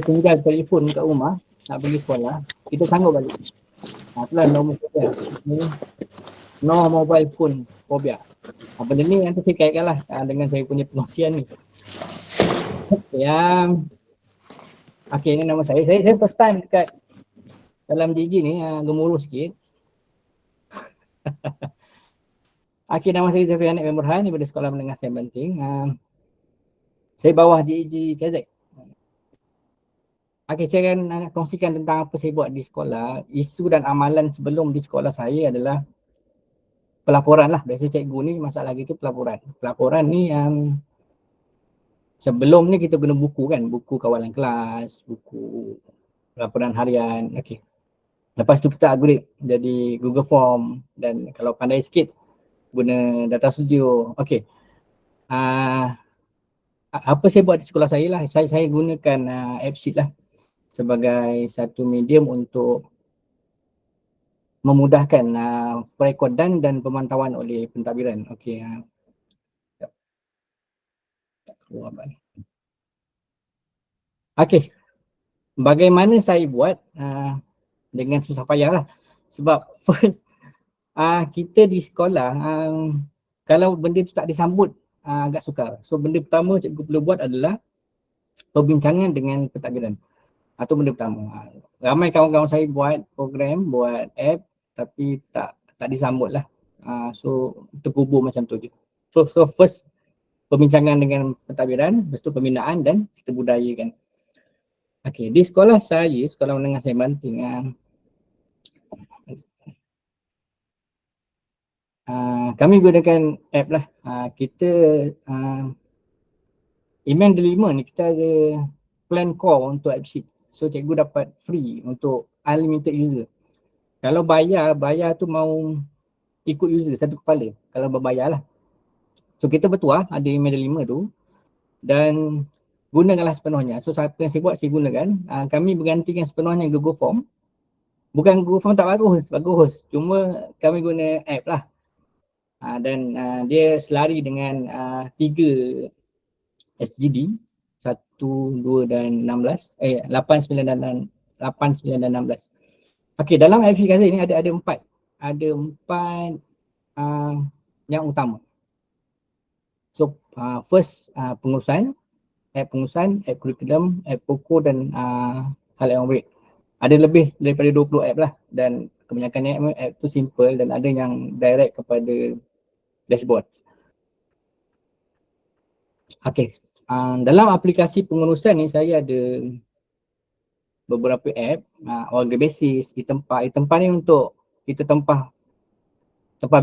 tinggal telefon kat rumah nak pergi sekolah, kita sanggup balik. Itulah nomofobia. No mobile phone phobia. Benda ni nanti saya kaitkanlah dengan saya punya penosian ni. Okay, ni nama saya. Saya first time dekat dalam GG ni, gemuruh sikit. Okay, nama saya Zafri Hanif bin Borhan daripada Sekolah Menengah Sains Banting. Saya bawah GG KZ. Okay, saya akan kongsikan tentang apa saya buat di sekolah. Isu dan amalan sebelum di sekolah saya adalah pelaporan lah. Biasa cikgu ni masalah gitu pelaporan. Pelaporan ni sebelum ni kita guna buku kan, buku kawalan kelas, buku laporan harian. Okay. Lepas tu kita upgrade jadi Google Form dan kalau pandai sikit guna data studio. Okay. Apa saya buat di sekolah saya lah, saya gunakan AppSheet lah sebagai satu medium untuk memudahkan perekodan dan pemantauan oleh pentadbiran. Okay. Okay. Bagaimana saya buat dengan susah payah lah. Sebab first kita di sekolah kalau benda tu tak disambut agak sukar. So benda pertama cikgu perlu buat adalah perbincangan dengan pentadbiran. Atau benda pertama. Ramai kawan-kawan saya buat program, buat app tapi tak disambut lah. So terkubur macam tu je. So first perbincangan dengan pentadbiran, lepas tu pembinaan dan kita budayakan. Okay, di sekolah saya, Sekolah Menengah Sains Banting, kami gunakan app lah. Kita email delima ni kita ada plan core untuk AppSheet. So cikgu dapat free untuk unlimited user. Kalau bayar tu mau ikut user satu kepala kalau berbayar lah. So kita bertuah ada email delima tu dan gunakanlah sepenuhnya. So apa yang saya buat, saya gunakan. Kami bergantikan sepenuhnya Google Form. Bukan Google Form tak bagus. Cuma kami guna app lah. Dan dia selari dengan 3 SGD 1, 2 dan 16. 8, 9 dan 16. Okey, dalam aplikasi ini ada 4. Ada 4 yang utama. So first pengurusan, app kurikulum, app pokok dan hal yang berat. Ada lebih daripada 20 app lah dan kebanyakannya app tu simple dan ada yang direct kepada dashboard. Okay, dalam aplikasi pengurusan ni saya ada beberapa app, order basis, e-tempah ni untuk kita tempah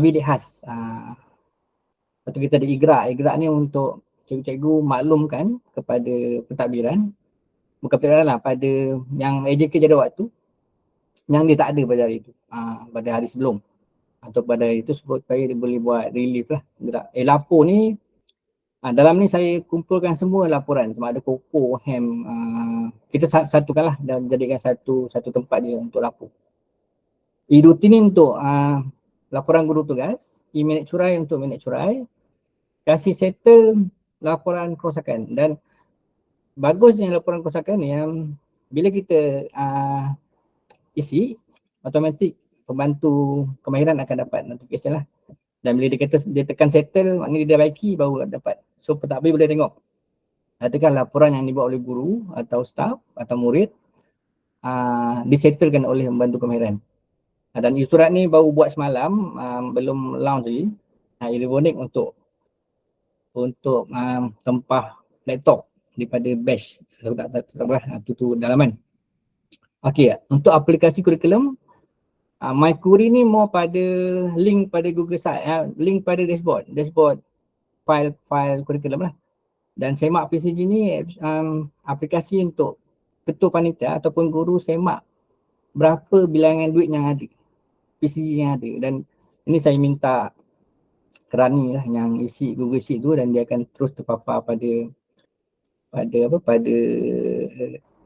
bilik khas. Lepas tu kita ada igrak ni untuk cikgu-cikgu maklumkan kepada pentadbiran bukan pertukaran lah, pada yang AJK jadual waktu yang dia tak ada pada hari itu, pada hari sebelum atau pada hari itu, supaya dia boleh buat relief lah. Lapor ni, dalam ni saya kumpulkan semua laporan, sama ada Koko, Ham, kita satukan lah dan jadikan satu tempat je untuk lapor. E-rutin ni untuk laporan guru tugas, e-minute curai untuk minute curai, kasih settle laporan kerosakan. Dan bagusnya laporan kerosakan ni yang bila kita isi, automatik pembantu kemahiran akan dapat notification lah. Dan bila dia tekan settle, maknanya dia dah baiki baru dapat. So pentadbir boleh tengok adakah laporan yang dibuat oleh guru atau staff atau murid disettlekan oleh pembantu kemahiran. Dan e-surat ni baru buat semalam, belum launch lagi. Elektronik untuk tempah laptop daripada batch. Kalau tak tu dalaman. Okey, untuk aplikasi kurikulum, MyQuery ni more pada link pada Google Site, link pada dashboard file kurikulum lah. Dan semak PCG ni aplikasi untuk ketua panitia ataupun guru semak berapa bilangan duit yang ada, PCG yang ada. Dan ini saya minta kerani lah yang isi Google Sheet tu, dan dia akan terus terpapar pada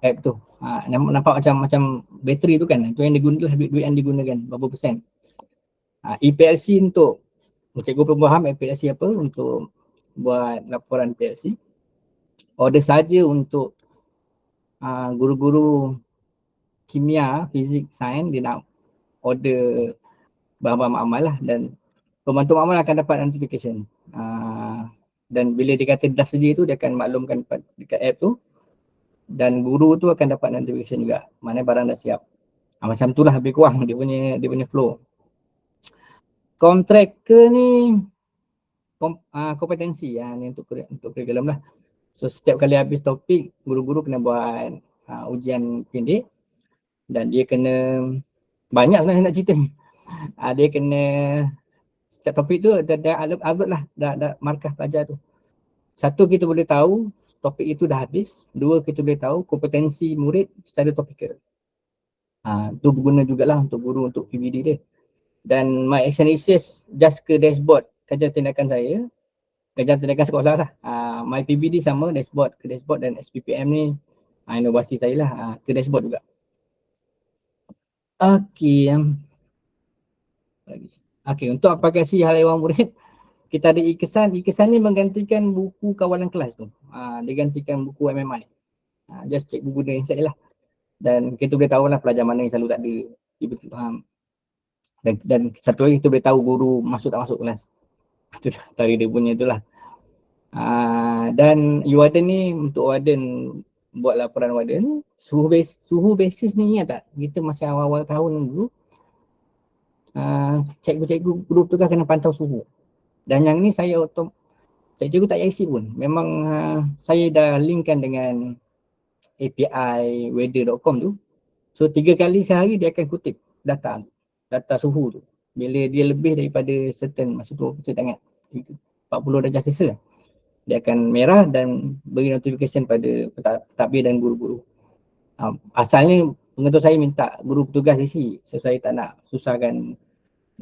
app tu. Nampak macam bateri tu kan, tu yang digunakan, duit yang digunakan berapa persen. EPLC untuk cikgu perlu faham EPLC apa untuk buat laporan PLC. Order saja untuk guru-guru kimia, fizik, sains, dia nak order bahan-bahan amal lah, dan pembantu amal akan dapat notification. Dan bila dia kata dah sedia tu, dia akan maklumkan dekat app tu, dan guru tu akan dapat notification juga mana barang dah siap. Macam tu lah lebih kurang dia punya flow. Kontraktor ni kompetensi ni untuk kurikulum lah. So setiap kali habis topik, guru-guru kena buat ujian pendek, dan dia kena banyak sebenarnya nak cerita ni. Dia kena setiap topik tu dah upload lah, dah markah pelajar tu. Satu, kita boleh tahu topik itu dah habis. Dua, kita boleh tahu kompetensi murid secara topikal. Tu berguna jugalah untuk guru, untuk PBD dia. Dan My Action Research just ke dashboard kajian tindakan saya, kajian tindakan sekolah lah. My PBD sama, dashboard ke dashboard, dan SPPM ni inovasi saya lah, ke dashboard juga. Okey, untuk aplikasi hal ehwal murid, kita ada e-kesan. E-kesan ni menggantikan buku kawalan kelas tu. Dia gantikan buku MMI. Just cikgu guna instead je lah. Dan kita boleh tahu lah pelajar mana yang selalu tak ada. Betul faham. Dan satu lagi kita boleh tahu guru masuk tak masuk kelas. Itu tadi dia punya tu lah. Dan warden ni, untuk warden buat laporan warden, suhu basis ni ingat tak? Kita masa awal-awal tahun dulu, cikgu-cikgu guru tu kan kena pantau suhu. Dan yang ni saya cikgu tak payah isi pun. Memang saya dah linkkan dengan API weather.com tu. So 3 kali sehari dia akan kutip data suhu tu. Bila dia lebih daripada certain, masa tu saya tak ingat, 40 darjah Celsius, dia akan merah dan beri notification pada pentadbir dan guru-guru. Asalnya pengetua saya minta guru petugas isi. So saya tak nak susahkan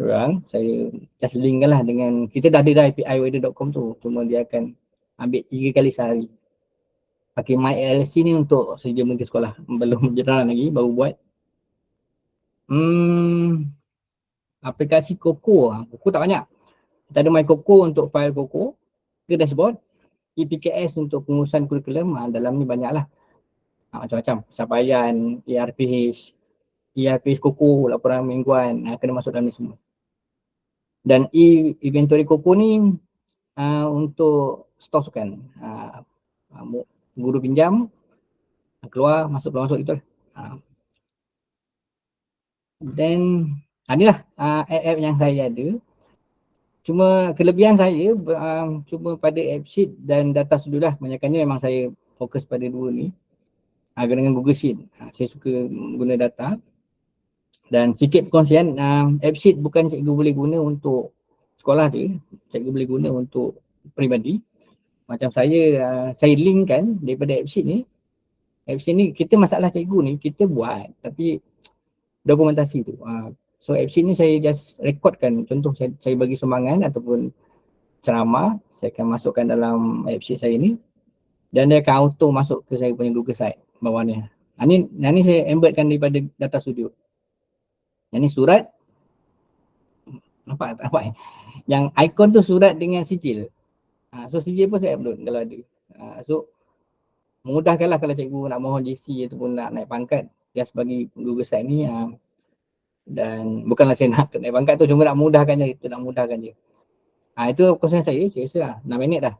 orang, saya just linkkan lah dengan, kita dah ada API weather.com tu, cuma dia akan ambil 3 kali sehari. Pakai MyLC ni untuk sedia menteri sekolah, belum jalan lagi, baru buat. Aplikasi Koko tak banyak. Kita ada MyKoko untuk file Koko ke dashboard, EPKS untuk pengurusan kurikulum, dalam ni banyak lah. Macam-macam, pencapaian, ERPH Koko, laporan mingguan, kena masuk dalam ni semua. Dan inventory Koko ni untuk stok sukan. Guru pinjam, keluar, masuk itu lah. Dan inilah app yang saya ada. Cuma kelebihan saya cuma pada app sheet dan data studio lah. Kebanyakannya memang saya fokus pada dua ni. Dengan Google Sheet, saya suka guna data. Dan sikit perkongsian, app sheet bukan cikgu boleh guna untuk sekolah je, cikgu boleh guna untuk peribadi. Macam saya linkkan daripada app sheet ni, FC ni kita masalah cikgu ni kita buat tapi dokumentasi tu. So FC ni saya just recordkan, contoh saya bagi sumbangan ataupun ceramah, saya akan masukkan dalam FC saya ni dan dia akan auto masuk ke saya punya Google Site bawah ni. Yang ni saya embedkan daripada data studio. Yang ni surat, nampak tak nampak? Yang ikon tu surat dengan sijil. So sijil pun saya upload kalau ada. So memudahkanlah kalau cikgu nak mohon GC ataupun nak naik pangkat, just bagi Google Site ni. Dan bukanlah saya nak naik pangkat tu, cuma nak mudahkan je, itu nak mudahkan je. Itu konsep saya rasa lah, 6 minit dah.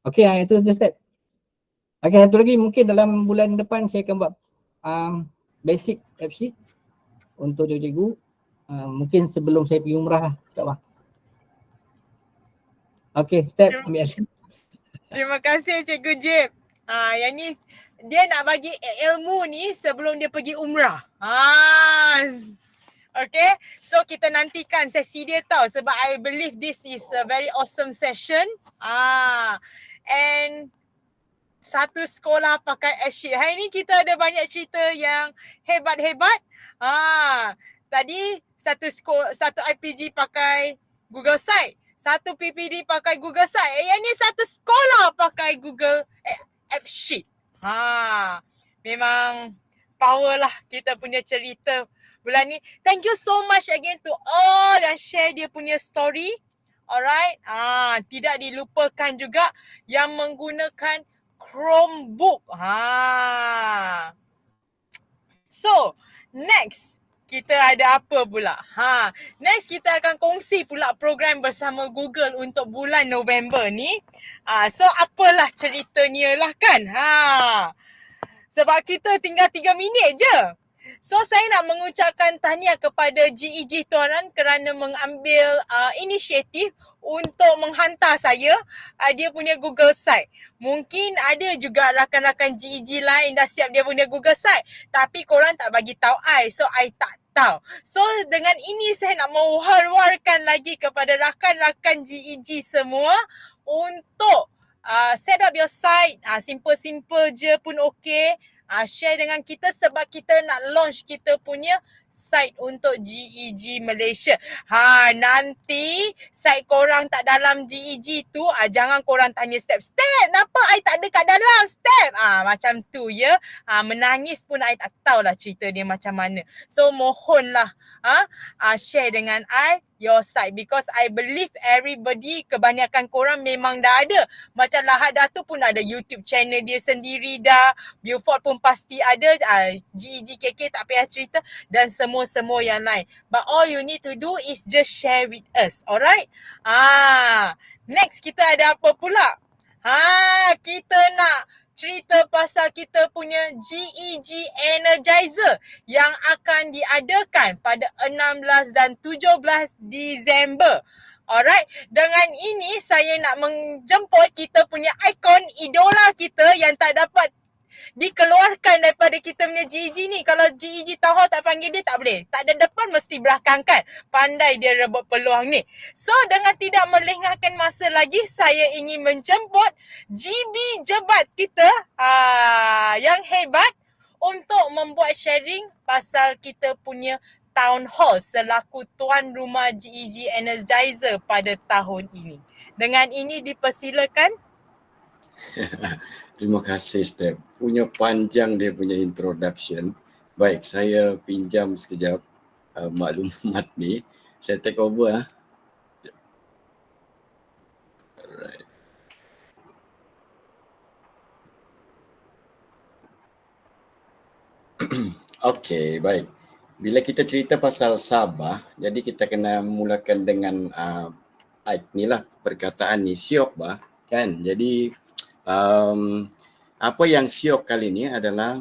Okay, itu the step. Okay, satu lagi mungkin dalam bulan depan saya akan buat basic app sheet untuk cikgu. Mungkin sebelum saya pergi umrah lah, insyaAllah. Okay, step ambil action. Terima kasih Cikgu Jeb. Yang ni dia nak bagi ilmu ni sebelum dia pergi umrah. Okay, so kita nantikan sesi dia tau sebab I believe this is a very awesome session. And satu sekolah pakai app sheet. Hari ni kita ada banyak cerita yang hebat-hebat. Tadi satu IPG pakai Google Site, satu PPD pakai Google Site. Yang ni satu sekolah pakai Google app sheet. Memang power lah kita punya cerita bulan ni. Thank you so much again to all yang share dia punya story. Alright. Tidak dilupakan juga yang menggunakan Chromebook. So, next kita ada apa pula? Next kita akan kongsi pula program bersama Google untuk bulan November ni. So apalah ceritanya lah kan? Sebab kita tinggal 3 minit je. So saya nak mengucapkan tahniah kepada GEG Tuaran kerana mengambil inisiatif untuk menghantar saya dia punya Google Site. Mungkin ada juga rakan-rakan GEG lain dah siap dia punya Google Site, tapi korang tak bagi tahu I, so I tak tahu. So dengan ini saya nak mewar-warkan lagi kepada rakan-rakan GEG semua untuk set up your site, simple-simple je pun okey. Share dengan kita sebab kita nak launch kita punya site untuk GEG Malaysia. Nanti site korang tak dalam GEG tu, jangan korang tanya Step, kenapa I tak ada kat dalam Step? Macam tu ya. Menangis pun I tak tahulah cerita dia macam mana. So mohonlah share dengan I your site because I believe everybody, kebanyakan korang memang dah ada. Macam Lahad Datu pun ada YouTube channel dia sendiri dah. Beaufort pun pasti ada. GEG KK tak payah cerita dan semua yang lain. But all you need to do is just share with us. Alright? Next kita ada apa pula? Kita nak cerita pasal kita punya GEG Energizer yang akan diadakan pada 16 dan 17 Disember. Alright, dengan ini saya nak menjemput kita punya ikon idola kita yang tak dapat dikeluarkan daripada kita punya GEG ni. Kalau GEG Tahu tak panggil dia tak boleh. Tak ada depan mesti belakang kan. Pandai dia rebut peluang ni. So dengan tidak melengahkan masa lagi, saya ingin menjemput GB Jebat kita yang hebat untuk membuat sharing pasal kita punya Town Hall selaku tuan rumah GEG Energizer pada tahun ini. Dengan ini dipersilakan. Terima kasih Step. Punya panjang dia punya introduction. Baik, saya pinjam sekejap maklumat ni. Saya take over . Alright. Okay, baik. Bila kita cerita pasal Sabah, jadi kita kena mulakan dengan ni lah, perkataan ni siok bah, kan? Jadi apa yang siok kali ni adalah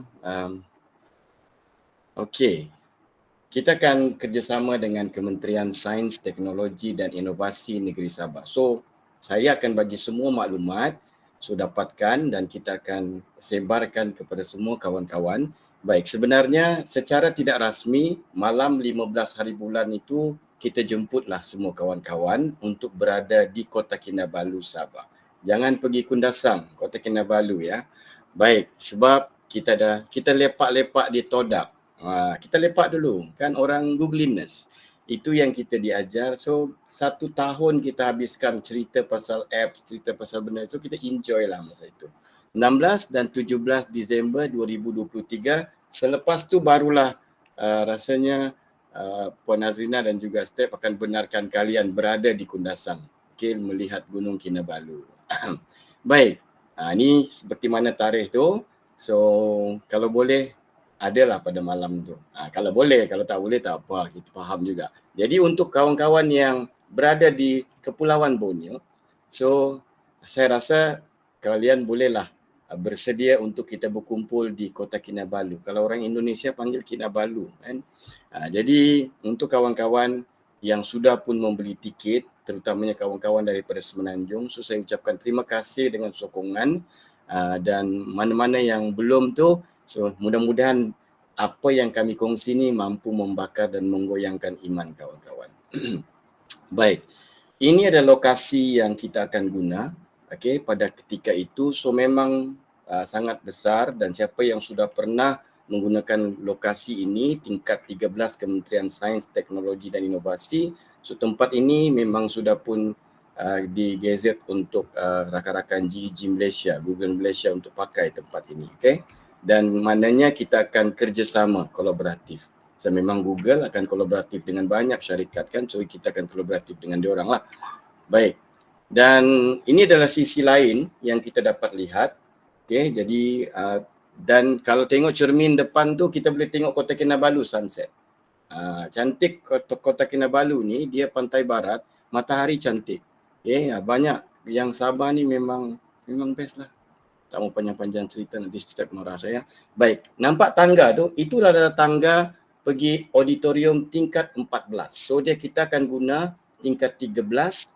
kita akan kerjasama dengan Kementerian Sains, Teknologi dan Inovasi Negeri Sabah. So, saya akan bagi semua maklumat, dapatkan dan kita akan sebarkan kepada semua kawan-kawan. Baik, sebenarnya secara tidak rasmi, malam 15 hari bulan itu kita jemputlah semua kawan-kawan untuk berada di Kota Kinabalu, Sabah. Jangan pergi Kundasang, Kota Kinabalu ya. Baik, sebab kita lepak-lepak di Todak. Kita lepak dulu kan, orang Googliness. Itu yang kita diajar. So 1 tahun kita habiskan cerita pasal apps, cerita pasal benda. So kita enjoy lah masa itu. 16 dan 17 Disember 2023, selepas tu barulah rasanya Puan Azrina dan juga Step akan benarkan kalian berada di Kundasan, okay, melihat Gunung Kinabalu. Baik, ni seperti mana tarikh tu. So kalau boleh adalah pada malam tu. Kalau boleh, kalau tak boleh tak apa, kita faham juga. Jadi untuk kawan-kawan yang berada di Kepulauan Borneo, so saya rasa kalian bolehlah bersedia untuk kita berkumpul di Kota Kinabalu. Kalau orang Indonesia panggil Kinabalu kan. Jadi untuk kawan-kawan yang sudah pun membeli tiket, terutamanya kawan-kawan daripada Semenanjung, so saya ucapkan terima kasih dengan sokongan, dan mana-mana yang belum tu, so mudah-mudahan apa yang kami kongsi ni mampu membakar dan menggoyangkan iman kawan-kawan. Baik, ini adalah lokasi yang kita akan guna. Okay, pada ketika itu, so memang sangat besar, dan siapa yang sudah pernah menggunakan lokasi ini, tingkat 13 Kementerian Sains, Teknologi dan Inovasi, so tempat ini memang sudah pun digazet untuk rakan-rakan GEG Malaysia, Google Malaysia untuk pakai tempat ini. Okay? Dan maknanya kita akan kerjasama kolaboratif. So memang Google akan kolaboratif dengan banyak syarikat kan, so kita akan kolaboratif dengan diorang lah. Baik. Dan ini adalah sisi lain yang kita dapat lihat. Okay, jadi dan kalau tengok cermin depan tu, kita boleh tengok Kota Kinabalu sunset. Cantik Kota Kinabalu ni, dia pantai barat, matahari cantik. Okay, banyak yang Sabah ni memang best lah. Tak mau panjang-panjang cerita, nanti step marah saya. Baik, nampak tangga tu, itulah adalah tangga pergi auditorium tingkat 14. So kita akan guna tingkat 13,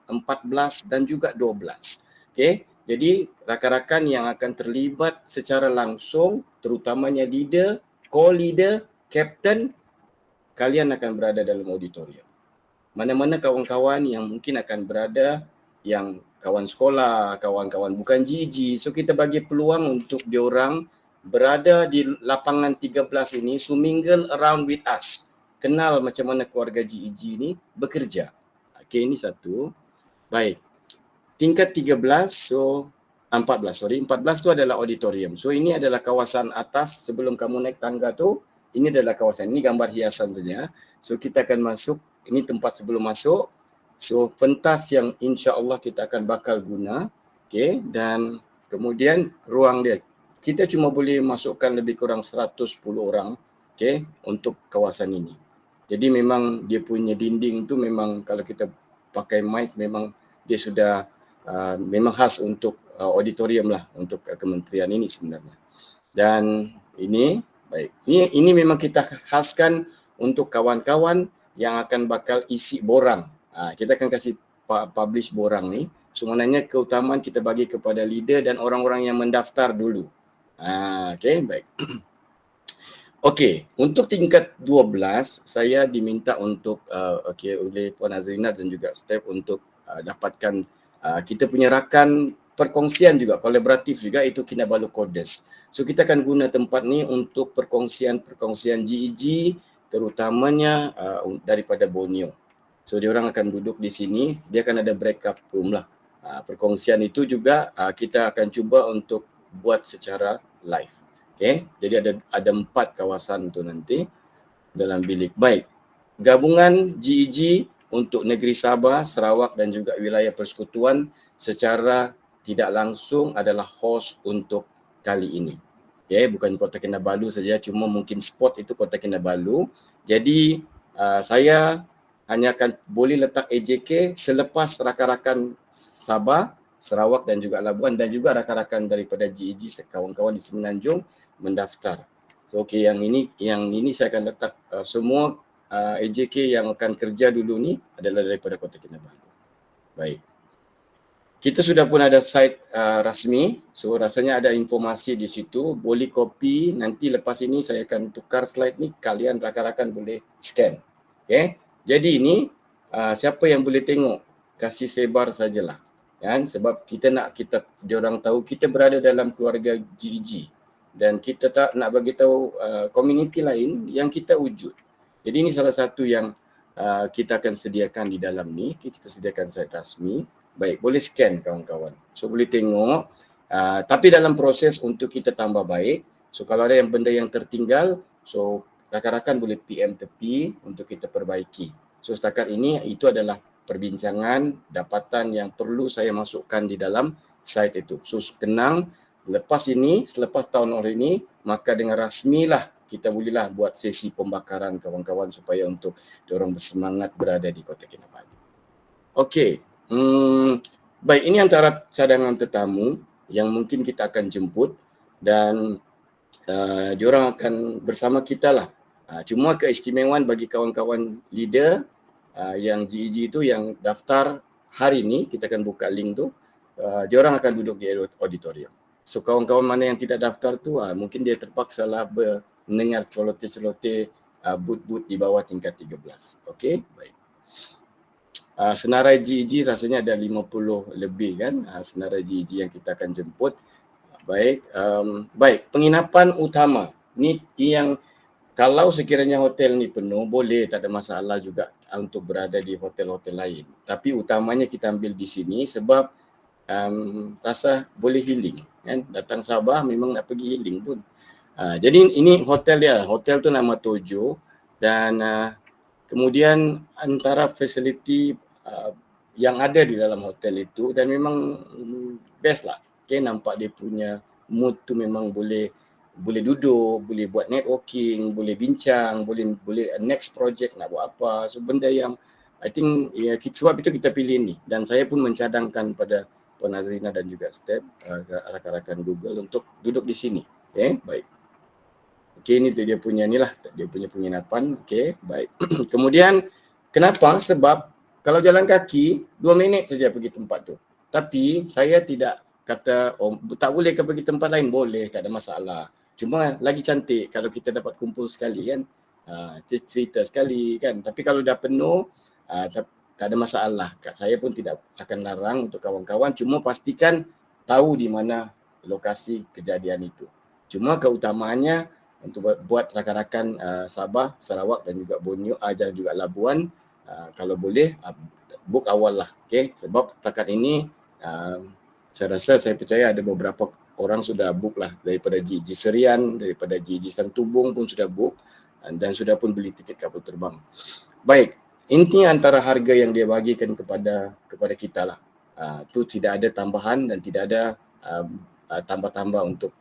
14 dan juga 12. Okey, jadi rakan-rakan yang akan terlibat secara langsung, terutamanya leader, co-leader, captain, kalian akan berada dalam auditorium. Mana-mana kawan-kawan yang mungkin akan berada, yang kawan sekolah, kawan-kawan bukan GG, so kita bagi peluang untuk diorang berada di lapangan 13 ini, so mingle around with us. Kenal macam mana keluarga GEG ni bekerja. Okay, ini satu. Baik. Tingkat 13, so 14 tu adalah auditorium. So ini adalah kawasan atas sebelum kamu naik tangga tu. Ini adalah kawasan. Ini gambar hiasan saja. So kita akan masuk. Ini tempat sebelum masuk. So pentas yang insya-Allah kita akan bakal guna. Okay, dan kemudian ruang dia. Kita cuma boleh masukkan lebih kurang 110 orang, okay, untuk kawasan ini. Jadi memang dia punya dinding tu memang kalau kita pakai mic memang dia sudah memang khas untuk auditorium lah, untuk kementerian ini sebenarnya. Dan ini baik. Ini memang kita khaskan untuk kawan-kawan yang akan bakal isi borang. Kita akan kasih publish borang ni. Sebenarnya keutamaan kita bagi kepada leader dan orang-orang yang mendaftar dulu. Okay, baik. Okey, untuk tingkat 12 saya diminta untuk oleh Puan Azrina dan juga Step untuk dapatkan kita punya rakan perkongsian juga, kolaboratif juga, itu Kinabalu Kodes. So kita akan guna tempat ni untuk perkongsian GEG, terutamanya daripada Borneo. So dia orang akan duduk di sini, dia akan ada breakup room lah. Perkongsian itu juga kita akan cuba untuk buat secara live. Okay, jadi ada 4 kawasan tu nanti dalam bilik. Baik, gabungan GEG untuk negeri Sabah, Sarawak dan juga wilayah persekutuan secara tidak langsung adalah host untuk kali ini. Okay, bukan Kota Kinabalu saja, cuma mungkin spot itu Kota Kinabalu. Jadi saya hanya akan boleh letak AJK selepas rakan-rakan Sabah, Sarawak dan juga Labuan dan juga rakan-rakan daripada GEG, kawan-kawan di Semenanjung mendaftar. So okey, yang ini saya akan letak semua AJK yang akan kerja dulu ni adalah daripada Kota Kinabalu. Baik. Kita sudah pun ada site rasmi, so rasanya ada informasi di situ, boleh copy, nanti lepas ini saya akan tukar slide ni, kalian rakan-rakan boleh scan. Okay? Jadi ini siapa yang boleh tengok, kasih sebar sajalah. Kan? Sebab kita nak diorang tahu kita berada dalam keluarga GEG. dan kita tak nak bagi tahu komuniti lain yang kita wujud. Jadi ini salah satu yang kita akan sediakan di dalam ni. Kita sediakan site rasmi. Baik, boleh scan kawan-kawan. So boleh tengok. Tapi dalam proses untuk kita tambah baik, so kalau ada yang benda yang tertinggal, so rakan-rakan boleh PM tepi untuk kita perbaiki. So setakat ini itu adalah perbincangan, dapatan yang perlu saya masukkan di dalam site itu. So tenang, lepas ini, selepas tahun ini, maka dengan rasmilah kita bolehlah buat sesi pembakaran kawan-kawan supaya untuk diorang bersemangat berada di Kota Kinabalu. Okey, baik, ini antara cadangan tetamu yang mungkin kita akan jemput dan diorang akan bersama kita lah. Cuma keistimewaan bagi kawan-kawan leader yang GEG itu yang daftar hari ini, kita akan buka link tu, diorang akan duduk di auditorium. So kawan-kawan mana yang tidak daftar tu mungkin dia terpaksa lah mendengar celoteh-celoteh booth-booth di bawah tingkat 13. Okey, baik. Senarai GEG rasanya ada 50 lebih kan, senarai GEG yang kita akan jemput. Baik, baik, penginapan utama ni yang kalau sekiranya hotel ni penuh, boleh, tak ada masalah juga untuk berada di hotel-hotel lain. Tapi utamanya kita ambil di sini sebab rasa boleh healing kan. Datang Sabah memang nak pergi healing pun. Jadi ini hotel dia. Hotel tu nama Tojo dan kemudian antara fasiliti yang ada di dalam hotel itu dan memang best lah. Okay, nampak dia punya mood tu memang boleh duduk, boleh buat networking, boleh bincang, boleh next project nak buat apa. So benda yang I think sebab itu kita pilih ni dan saya pun mencadangkan pada Puan Azrina dan juga Step, rakan-rakan Google untuk duduk di sini. Okay, baik. Okay, ini dia punya ni lah, dia punya penginapan. Okay, baik. Kemudian, kenapa? Sebab kalau jalan kaki, 2 minit saja pergi tempat tu. Tapi saya tidak kata, tak boleh ke pergi tempat lain? Boleh, tak ada masalah. Cuma lagi cantik kalau kita dapat kumpul sekali kan. Cerita sekali kan. Tapi kalau dah penuh, tak ada masalah. Saya pun tidak akan larang untuk kawan-kawan. Cuma pastikan tahu di mana lokasi kejadian itu. Cuma keutamaannya untuk buat rakan-rakan Sabah, Sarawak dan juga Borneo dan juga Labuan, kalau boleh book awal lah. Okay? Sebab takat ini saya rasa, saya percaya ada beberapa orang sudah book lah. Daripada GEG Serian, daripada GEG Santubong pun sudah book dan sudah pun beli tiket kapal terbang. Baik. Ini antara harga yang dia bagikan kepada kita lah. Tu tidak ada tambahan dan tidak ada tambah-tambah untuk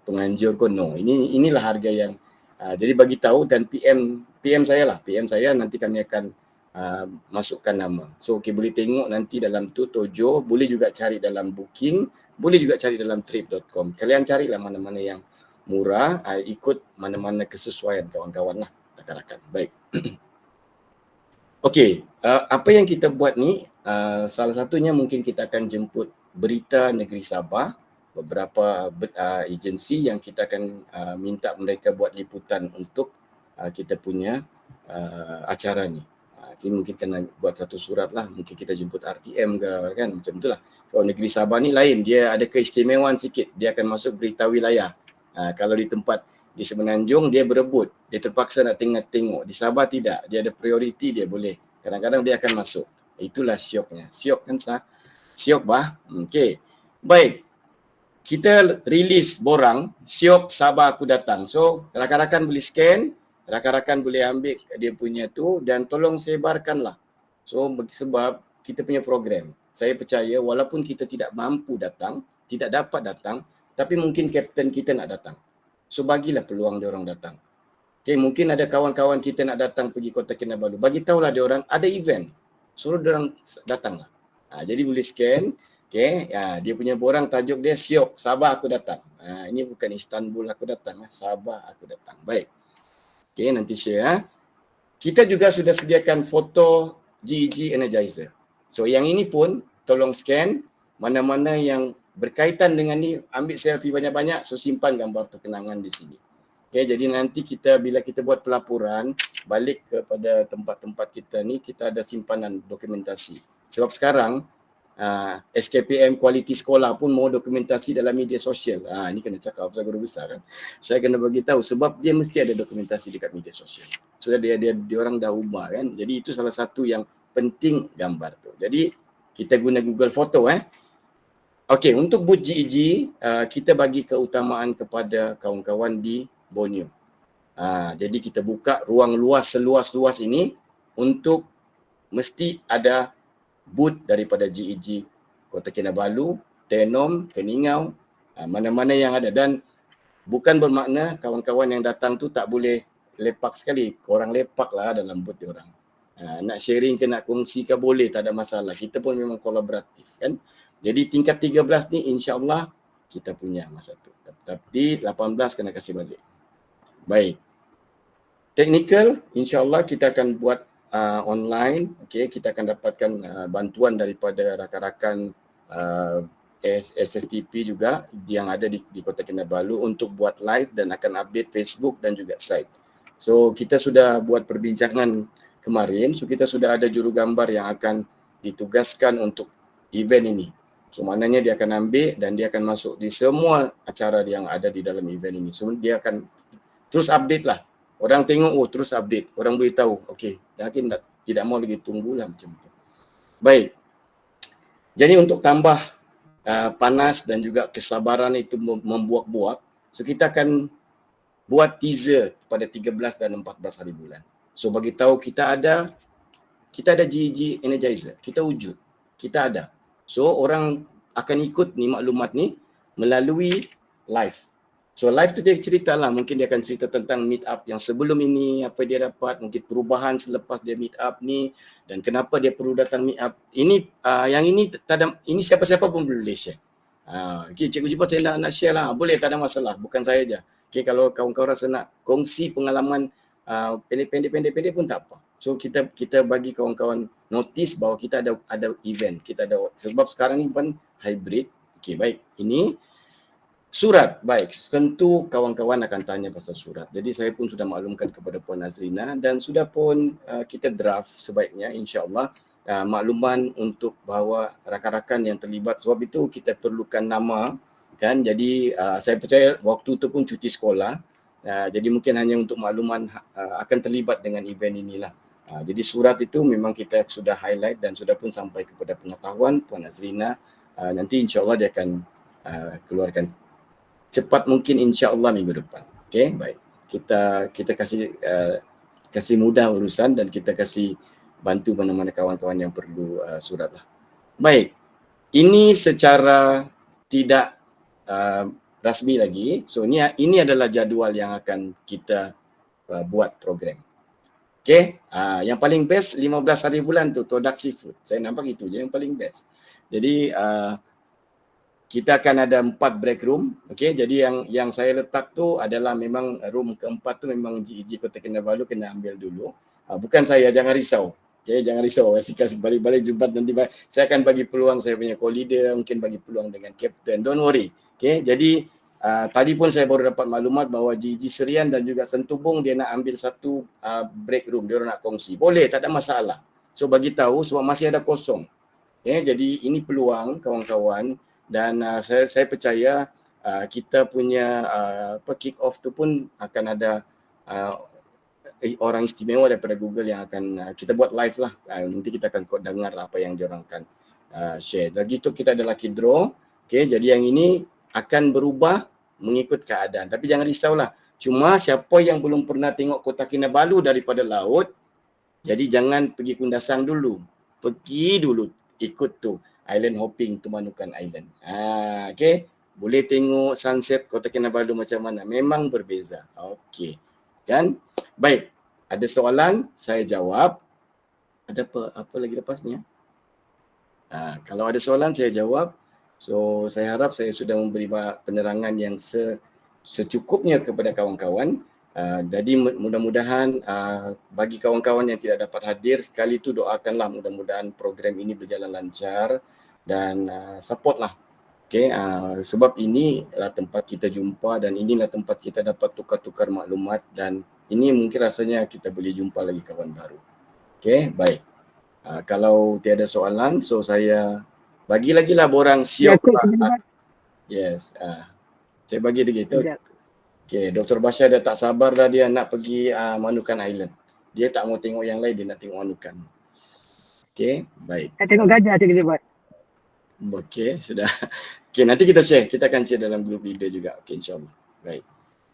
penganjur pun. No. Inilah harga yang jadi bagi tahu dan PM saya lah. PM saya nanti kami akan masukkan nama. So boleh tengok nanti dalam tu Tojo, boleh juga cari dalam booking, boleh juga cari dalam trip.com. Kalian carilah mana-mana yang murah, ikut mana-mana kesesuaian kawan-kawan lah, rakan-rakan. Baik. Okey, apa yang kita buat ni, salah satunya mungkin kita akan jemput Berita Negeri Sabah, beberapa agensi yang kita akan minta mereka buat liputan untuk kita punya acara ni. Mungkin kena buat satu surat lah, mungkin kita jemput RTM ke kan, macam itulah. Kalau Negeri Sabah ni lain, dia ada keistimewaan sikit, dia akan masuk berita wilayah. Kalau di tempat di Semenanjung dia berebut, dia terpaksa nak tengok. Di Sabah tidak, dia ada prioriti, dia boleh. Kadang-kadang dia akan masuk. Itulah syoknya. Syok kan sah? Syok bah. Okey. Baik. Kita release borang, syok Sabah aku datang. So, rakan-rakan boleh scan, rakan-rakan boleh ambil dia punya tu dan tolong sebarkanlah. So, sebab kita punya program. Saya percaya walaupun kita tidak mampu datang, tidak dapat datang, tapi mungkin kapten kita nak datang. So bagilah peluang dia orang datang. Okay, mungkin ada kawan-kawan kita nak datang pergi Kota Kinabalu. Bagi tahulah dia orang ada event. Suruh dia orang datanglah. Jadi boleh scan. Okay, dia punya borang tajuk dia Syok Sabah aku datang. Ini bukan Istanbul aku datang. Sabah aku datang. Baik. Okay, nanti share. Kita juga sudah sediakan foto GEG Energizer. So yang ini pun tolong scan. Mana-mana yang berkaitan dengan ni, ambil selfie banyak-banyak, so simpan gambar tu kenangan di sini. Okay, jadi nanti bila kita buat pelaporan, balik kepada tempat-tempat kita ni, kita ada simpanan dokumentasi. Sebab sekarang, SKPM kualiti sekolah pun mau dokumentasi dalam media sosial. Ini kena cakap pasal guru besar kan. Saya kena bagi tahu sebab dia mesti ada dokumentasi dekat media sosial. Sudah dia orang dah ubah kan. Jadi itu salah satu yang penting gambar tu. Jadi kita guna Google Photo Okey, untuk booth GEG kita bagi keutamaan kepada kawan-kawan di Borneo. Jadi kita buka ruang luas seluas-luas ini untuk mesti ada booth daripada GEG Kota Kinabalu, Tenom, Keningau, mana-mana yang ada, dan bukan bermakna kawan-kawan yang datang tu tak boleh lepak sekali. Korang lepak lah dalam booth diorang. Nak sharing ke nak kongsi ke boleh, tak ada masalah. Kita pun memang kolaboratif kan. Jadi tingkat 13 ni insya-Allah kita punya masa tu. Tapi 18 kena kasih balik. Baik. Technical insya-Allah kita akan buat online. Okey, kita akan dapatkan bantuan daripada rakan-rakan SSTP juga yang ada di Kota Kinabalu untuk buat live dan akan update Facebook dan juga site. So kita sudah buat perbincangan kemarin, so kita sudah ada juru gambar yang akan ditugaskan untuk event ini. So maknanya dia akan ambil dan dia akan masuk di semua acara yang ada di dalam event ini. So dia akan terus update lah. Orang tengok, terus update. Orang boleh tahu, okey, yakin tidak mau lagi tunggulah macam tu. Baik. Jadi untuk tambah panas dan juga kesabaran itu membuak-buak, so kita akan buat teaser pada 13 dan 14 hari bulan. So bagi tahu kita ada GEG Energizer, kita wujud, kita ada. So orang akan ikut ni maklumat ni melalui live. So live tu dia ceritalah, mungkin dia akan cerita tentang meet up yang sebelum ini, apa dia dapat, mungkin perubahan selepas dia meet up ni dan kenapa dia perlu datang meet up. Ini yang ini tak ada, ini siapa-siapa pun boleh share. Okey, Cikgu Jibat saya nak share lah. Boleh, tak ada masalah, bukan saya je. Okey, kalau kawan-kawan rasa nak kongsi pengalaman pendek-pendek pun tak apa. So kita bagi kawan-kawan notice bahawa kita ada event, kita ada, sebab sekarang ni pun hybrid. Okey, baik. Ini surat, baik, tentu kawan-kawan akan tanya pasal surat. Jadi saya pun sudah maklumkan kepada Puan Azrina dan sudah pun kita draft sebaiknya insya-Allah makluman untuk bahawa rakan-rakan yang terlibat, sebab itu kita perlukan nama kan. Jadi saya percaya waktu itu pun cuti sekolah. Jadi mungkin hanya untuk makluman akan terlibat dengan event inilah. Jadi surat itu memang kita sudah highlight dan sudah pun sampai kepada pengetahuan Puan Azrina. Nanti insya-Allah dia akan keluarkan cepat mungkin insya-Allah minggu depan. Okey, baik. Kita kasih mudah urusan dan kita kasih bantu mana-mana kawan-kawan yang perlu surat lah. Baik. Ini secara tidak rasmi lagi. So ini adalah jadual yang akan kita buat program. Okey, yang paling best 15 hari bulan tu Todak Seafood. Saya nampak itu je yang paling best. Jadi kita akan ada 4 break room. Okey, jadi yang saya letak tu adalah memang room keempat tu memang GEG Kota Kinabalu kena ambil dulu. Bukan saya, jangan risau. Okey, jangan risau. Saya balik Jumaat nanti saya akan bagi peluang saya punya co-leader, mungkin bagi peluang dengan captain. Don't worry. Okey, jadi tadi pun saya baru dapat maklumat bahawa GEG Serian dan juga Sentubong dia nak ambil satu break room, dia orang nak kongsi. Boleh, tak ada masalah. So bagi tahu sebab masih ada kosong. Okay, jadi ini peluang kawan-kawan dan saya percaya kita punya kick off tu pun akan ada orang istimewa daripada Google yang akan kita buat live lah. Nanti kita akan dengar apa yang diorang akan share. Lagi tu kita ada lucky draw. Okay, jadi yang ini akan berubah mengikut keadaan. Tapi jangan risaulah. Cuma siapa yang belum pernah tengok Kota Kinabalu daripada laut, jadi jangan pergi Kundasang dulu. Pergi dulu ikut tu island hopping Tumanukan Island. Okay. Boleh tengok sunset Kota Kinabalu macam mana. Memang berbeza. Okay. Kan? Baik. Ada soalan, saya jawab. Ada apa lagi lepasnya? Kalau ada soalan, saya jawab. So, saya harap saya sudah memberi penerangan yang secukupnya kepada kawan-kawan. Jadi mudah-mudahan bagi kawan-kawan yang tidak dapat hadir, sekali itu doakanlah mudah-mudahan program ini berjalan lancar dan supportlah. Okay, sebab inilah tempat kita jumpa dan inilah tempat kita dapat tukar-tukar maklumat dan ini mungkin rasanya kita boleh jumpa lagi kawan baru. Okay, baik. Kalau tiada soalan, so saya Bagi lagi lah borang Ya, siok. Coach, boleh buat? Yes. Saya bagi dia gitu. Sekejap. Okay, Dr. Bashar dah tak sabar dah, dia nak pergi Manukan Island. Dia tak mau tengok yang lain, dia nak tengok Manukan. Okay, baik. Nak tengok gajah Cik boleh buat. Okay, sudah. Okay, nanti kita share. Kita akan share dalam grup leader juga. Okay, insyaAllah. Baik.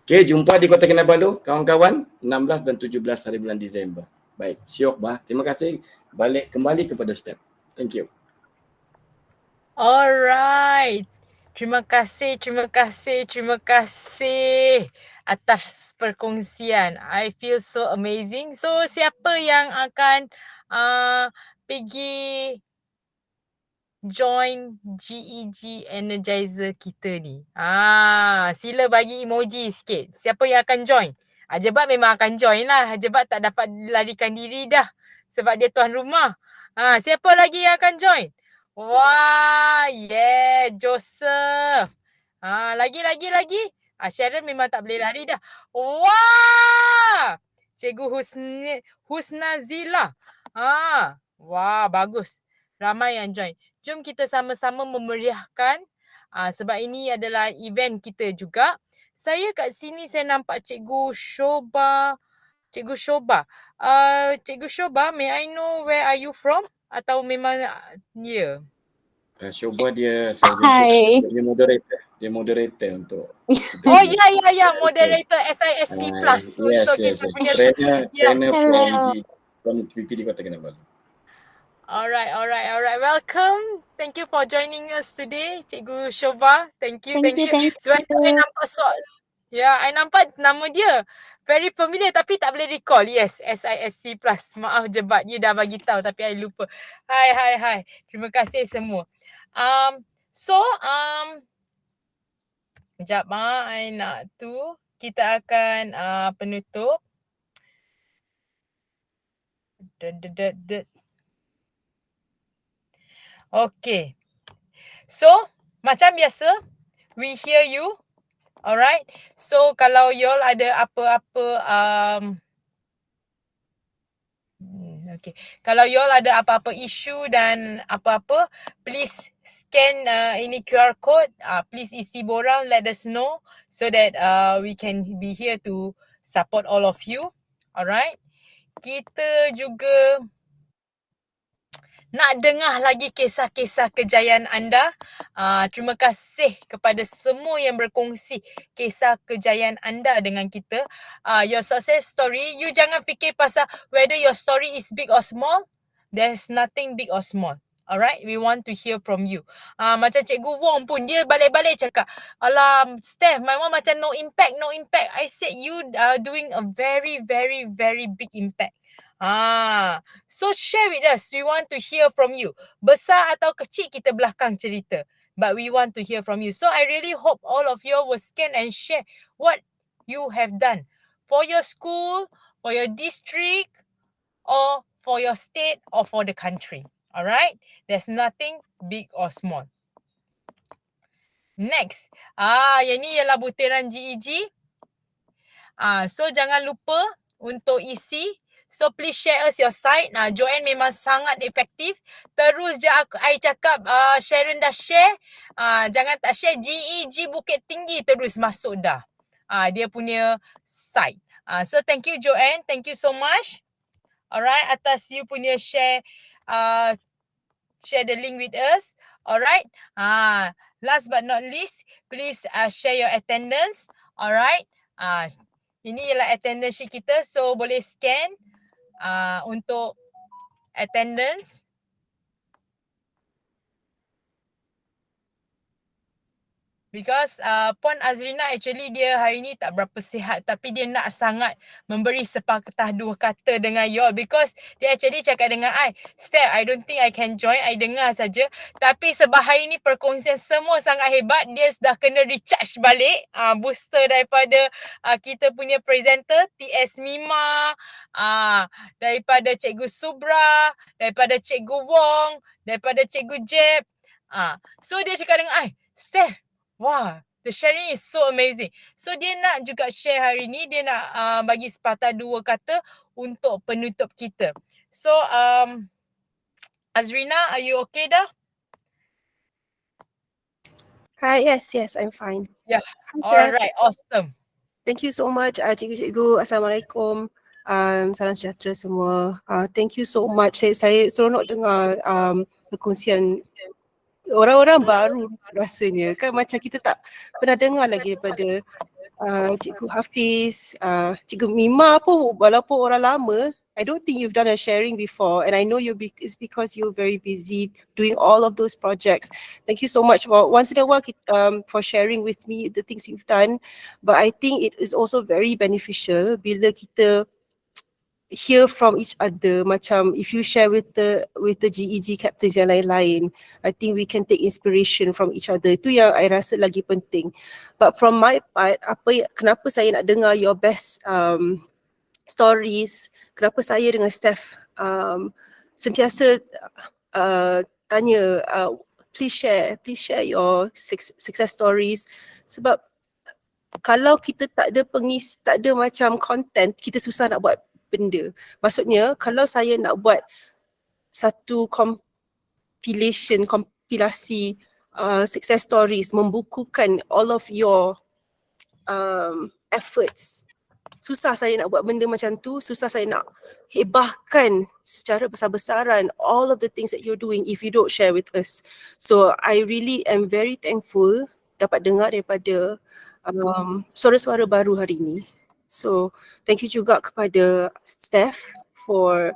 Okay, jumpa di Kota Kinabalu, kawan-kawan. 16 dan 17 hari bulan Disember. Baik, siok bah. Terima kasih. Balik kembali kepada Steph. Thank you. Alright. Terima kasih atas perkongsian. I feel so amazing. So siapa yang akan pergi join GEG Energizer kita ni? Sila bagi emoji sikit. Siapa yang akan join? Jebat memang akan join lah. Jebat tak dapat larikan diri dah sebab dia tuan rumah. Siapa lagi yang akan join? Wah, yeah, Joseph. Lagi. Sharon memang tak boleh lari dah. Wah! Cikgu Husnazila. Wah, bagus. Ramai yang join. Jom kita sama-sama memeriahkan sebab ini adalah event kita juga. Saya kat sini saya nampak Cikgu Shoba. Cikgu Shoba, may I know where are you from? Atau memang Shoba dia dia moderator. Dia moderator untuk Oh ya, moderator SISC Plus untuk yes. kita punya Trainer from PPD Kota Kinabalu. Alright. Welcome. Thank you for joining us today, Cikgu Shoba. Thank you. Sebab tu I nampak I nampak nama dia very familiar tapi tak boleh recall. Yes, SISC Plus. Maaf jebat, you dah bagi tahu tapi I lupa. Hai. Terima kasih semua. Sekejap I nak tu. Kita akan penutup. Okay. So, macam biasa, we hear you. Alright. So, kalau y'all ada apa-apa okay. Kalau y'all ada apa-apa isu dan apa-apa, please scan ini QR code. Please isi borang, let us know so that we can be here to support all of you. Alright. Kita juga nak dengar lagi kisah-kisah kejayaan anda. Terima kasih kepada semua yang berkongsi kisah kejayaan anda dengan kita. Your success story, you jangan fikir pasal whether your story is big or small. There's nothing big or small. Alright, we want to hear from you. Macam Cikgu Wong pun, dia balik-balik cakap, alam, Steph, my one macam no impact. I said you are doing a very, very, very big impact. So share with us. We want to hear from you. Besar atau kecil kita belakang cerita. But we want to hear from you. So I really hope all of you will scan and share what you have done for your school, for your district, or for your state, or for the country. Alright? There's nothing big or small. Next. Yang ni ialah butiran GEG. So jangan lupa untuk isi. So please share us your site. Joanne memang sangat efektif. Terus je I cakap Sharon dah share. Jangan tak share. GEG Bukit Tinggi terus masuk dah. Dia punya site. So thank you Joanne. Thank you so much. Alright, atas you punya share the link with us. Alright. Last but not least, please share your attendance. Alright. Ini ialah attendance sheet kita. So boleh scan untuk attendance. Because Puan Azrina actually dia hari ni tak berapa sihat tapi dia nak sangat memberi sepatah dua kata dengan you all because dia actually cakap dengan I, Steph, I don't think I can join, I dengar saja. Tapi sebab hari ni perkongsian semua sangat hebat, dia dah kena recharge balik booster daripada kita punya presenter TS Mima, daripada Cikgu Subra, daripada Cikgu Wong, daripada Cikgu Jeb. So dia cakap dengan I, Steph, wah, the sharing is so amazing. So dia nak juga share hari ni, dia nak bagi sepatah dua kata untuk penutup kita. So Azrina, are you okay dah? Hi, yes, I'm fine. Yeah. Hi, Steph. Alright, awesome. Thank you so much, cikgu-cikgu. Assalamualaikum. Salam sejahtera semua. Thank you so much. Saya seronok dengar perkongsian orang-orang baru rasanya. Kan macam kita tak pernah dengar lagi daripada Cikgu Hafiz, Cikgu Mima pun walaupun orang lama, I don't think you've done a sharing before, and I know it's because you're very busy doing all of those projects. Thank you so much for once in a while for sharing with me the things you've done. But I think it is also very beneficial bila kita hear from each other. Macam if you share with the GEG captains yang lain-lain, I think we can take inspiration from each other. Itu yang I rasa lagi penting. But from my part, kenapa saya nak dengar your best stories, kenapa saya dengan Steph sentiasa tanya, please share your success stories. Sebab kalau kita tak ada macam content, kita susah nak buat benda. Maksudnya kalau saya nak buat satu kompilasi success stories, membukukan all of your efforts, susah saya nak buat benda macam tu, susah saya nak hebahkan secara besar-besaran all of the things that you're doing if you don't share with us. So I really am very thankful dapat dengar daripada suara-suara baru hari ini. So thank you juga kepada Steph for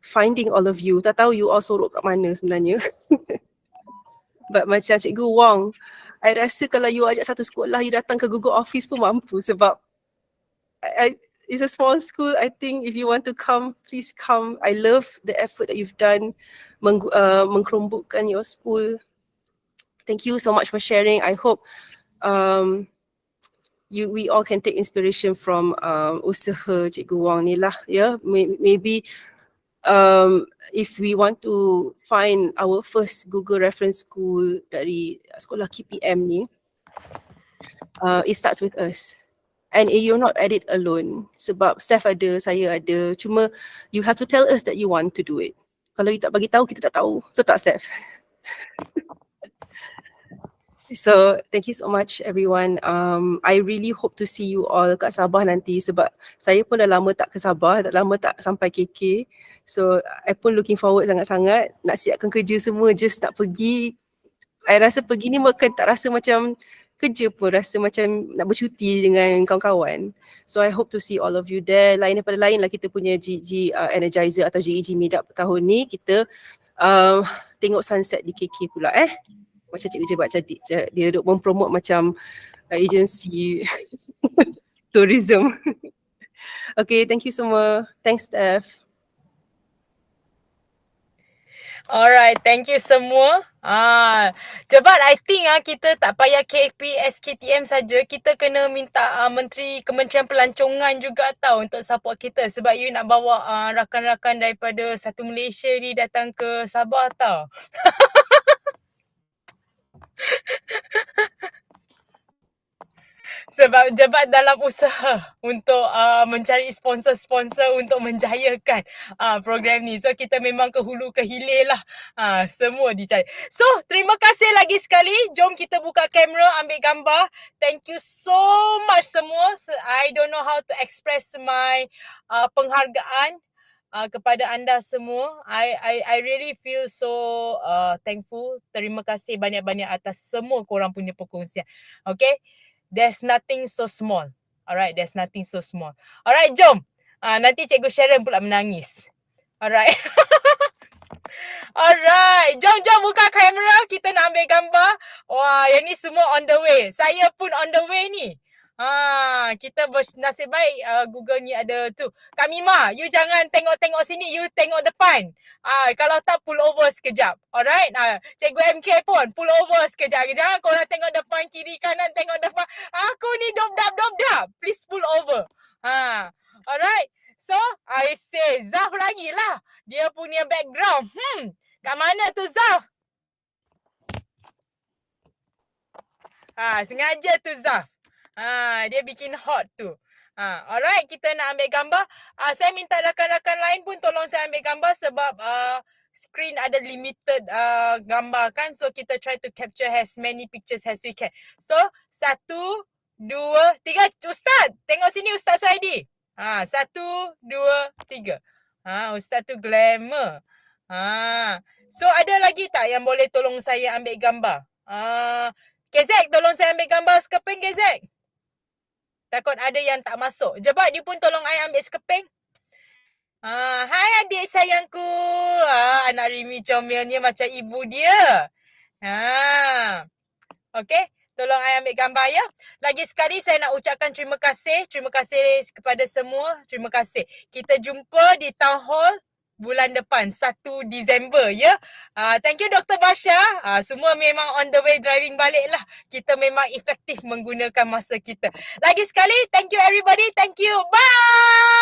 finding all of you. Tak tahu you all sorok kat mana sebenarnya. But macam Cikgu Wong, I rasa kalau you ajak satu sekolah, you datang ke Google Office pun mampu sebab it's a small school. I think if you want to come, please come. I love the effort that you've done mengkerombokkan your school. Thank you so much for sharing. I hope we all can take inspiration from usaha Cikgu Wong ni lah. Yeah, maybe if we want to find our first Google reference school dari sekolah KPM ni, it starts with us. And you're not at it alone. Sebab Steph ada, saya ada. Cuma you have to tell us that you want to do it. Kalau you tak bagi tahu, kita tak tahu. Betul tak, Steph? So thank you so much everyone. I really hope to see you all kat Sabah nanti sebab saya pun dah lama tak ke Sabah, dah lama tak sampai KK. So I pun looking forward sangat-sangat nak siapkan kerja semua, just tak pergi. I rasa pergi ni bukan tak rasa macam kerja pun, rasa macam nak bercuti dengan kawan-kawan. So I hope to see all of you there. Lain daripada lain lah kita punya GG Energizer atau GEG Meetup tahun ni, kita tengok sunset di KK pula macam Cikgu Je buat tadi, dia duk mempromote macam agensi tourism. Okay, thank you semua. Thanks Steph. Alright, thank you semua. Cepat, I think kita tak payah KPSKTM saja, kita kena minta Menteri Kementerian Pelancongan juga tahu untuk support kita sebab you nak bawa rakan-rakan daripada satu Malaysia ni datang ke Sabah tau. Sebab Jebat dalam usaha untuk mencari sponsor-sponsor untuk menjayakan program ni. So kita memang ke hulu ke hilir lah. Semua dicari. So terima kasih lagi sekali. Jom kita buka kamera, ambil gambar. Thank you so much semua. I don't know how to express my penghargaan kepada anda semua. I really feel so thankful. Terima kasih banyak-banyak atas semua korang punya perkongsian. Okay. There's nothing so small. Alright, there's nothing so small. Alright, jom. Nanti Cikgu Sharon pula menangis. Alright. Alright, jom buka kamera. Kita nak ambil gambar. Wah, yang ni semua on the way. Saya pun on the way ni. Kita nasib baik Google ni ada tu. Kak Mima, you jangan tengok-tengok sini, you tengok depan. Kalau tak pull over sekejap. Alright? Cikgu MK pun pull over sekejap. Jangan korang tengok depan, kiri, kanan, tengok depan. Aku ni dop-dap. Please pull over. Alright? So, I say Zaf lagi lah. Dia punya background. Kat mana tu Zaf? Sengaja tu Zaf. Dia bikin hot tu. Alright, kita nak ambil gambar. Saya minta rakan-rakan lain pun tolong saya ambil gambar sebab screen ada limited gambar kan. So kita try to capture as many pictures as we can. So 1, 2, 3. Ustaz, tengok sini Ustaz Suhaidi. 1, 2, 3. Ustaz tu glamour. So ada lagi tak yang boleh tolong saya ambil gambar? Kezek, tolong saya ambil gambar sekeping Kezek. Takut ada yang tak masuk. Jebat dia pun tolong I ambil sekeping. Hai adik sayangku. Anak Rimi comelnya macam ibu dia. Okay, tolong I ambil gambar ya. Lagi sekali saya nak ucapkan terima kasih. Terima kasih kepada semua. Terima kasih. Kita jumpa di Town Hall bulan depan 1 Disember ya. Thank you Dr. Basha. Semua memang on the way driving balik lah. Kita memang efektif menggunakan masa kita. Lagi sekali, thank you everybody. Thank you. Bye.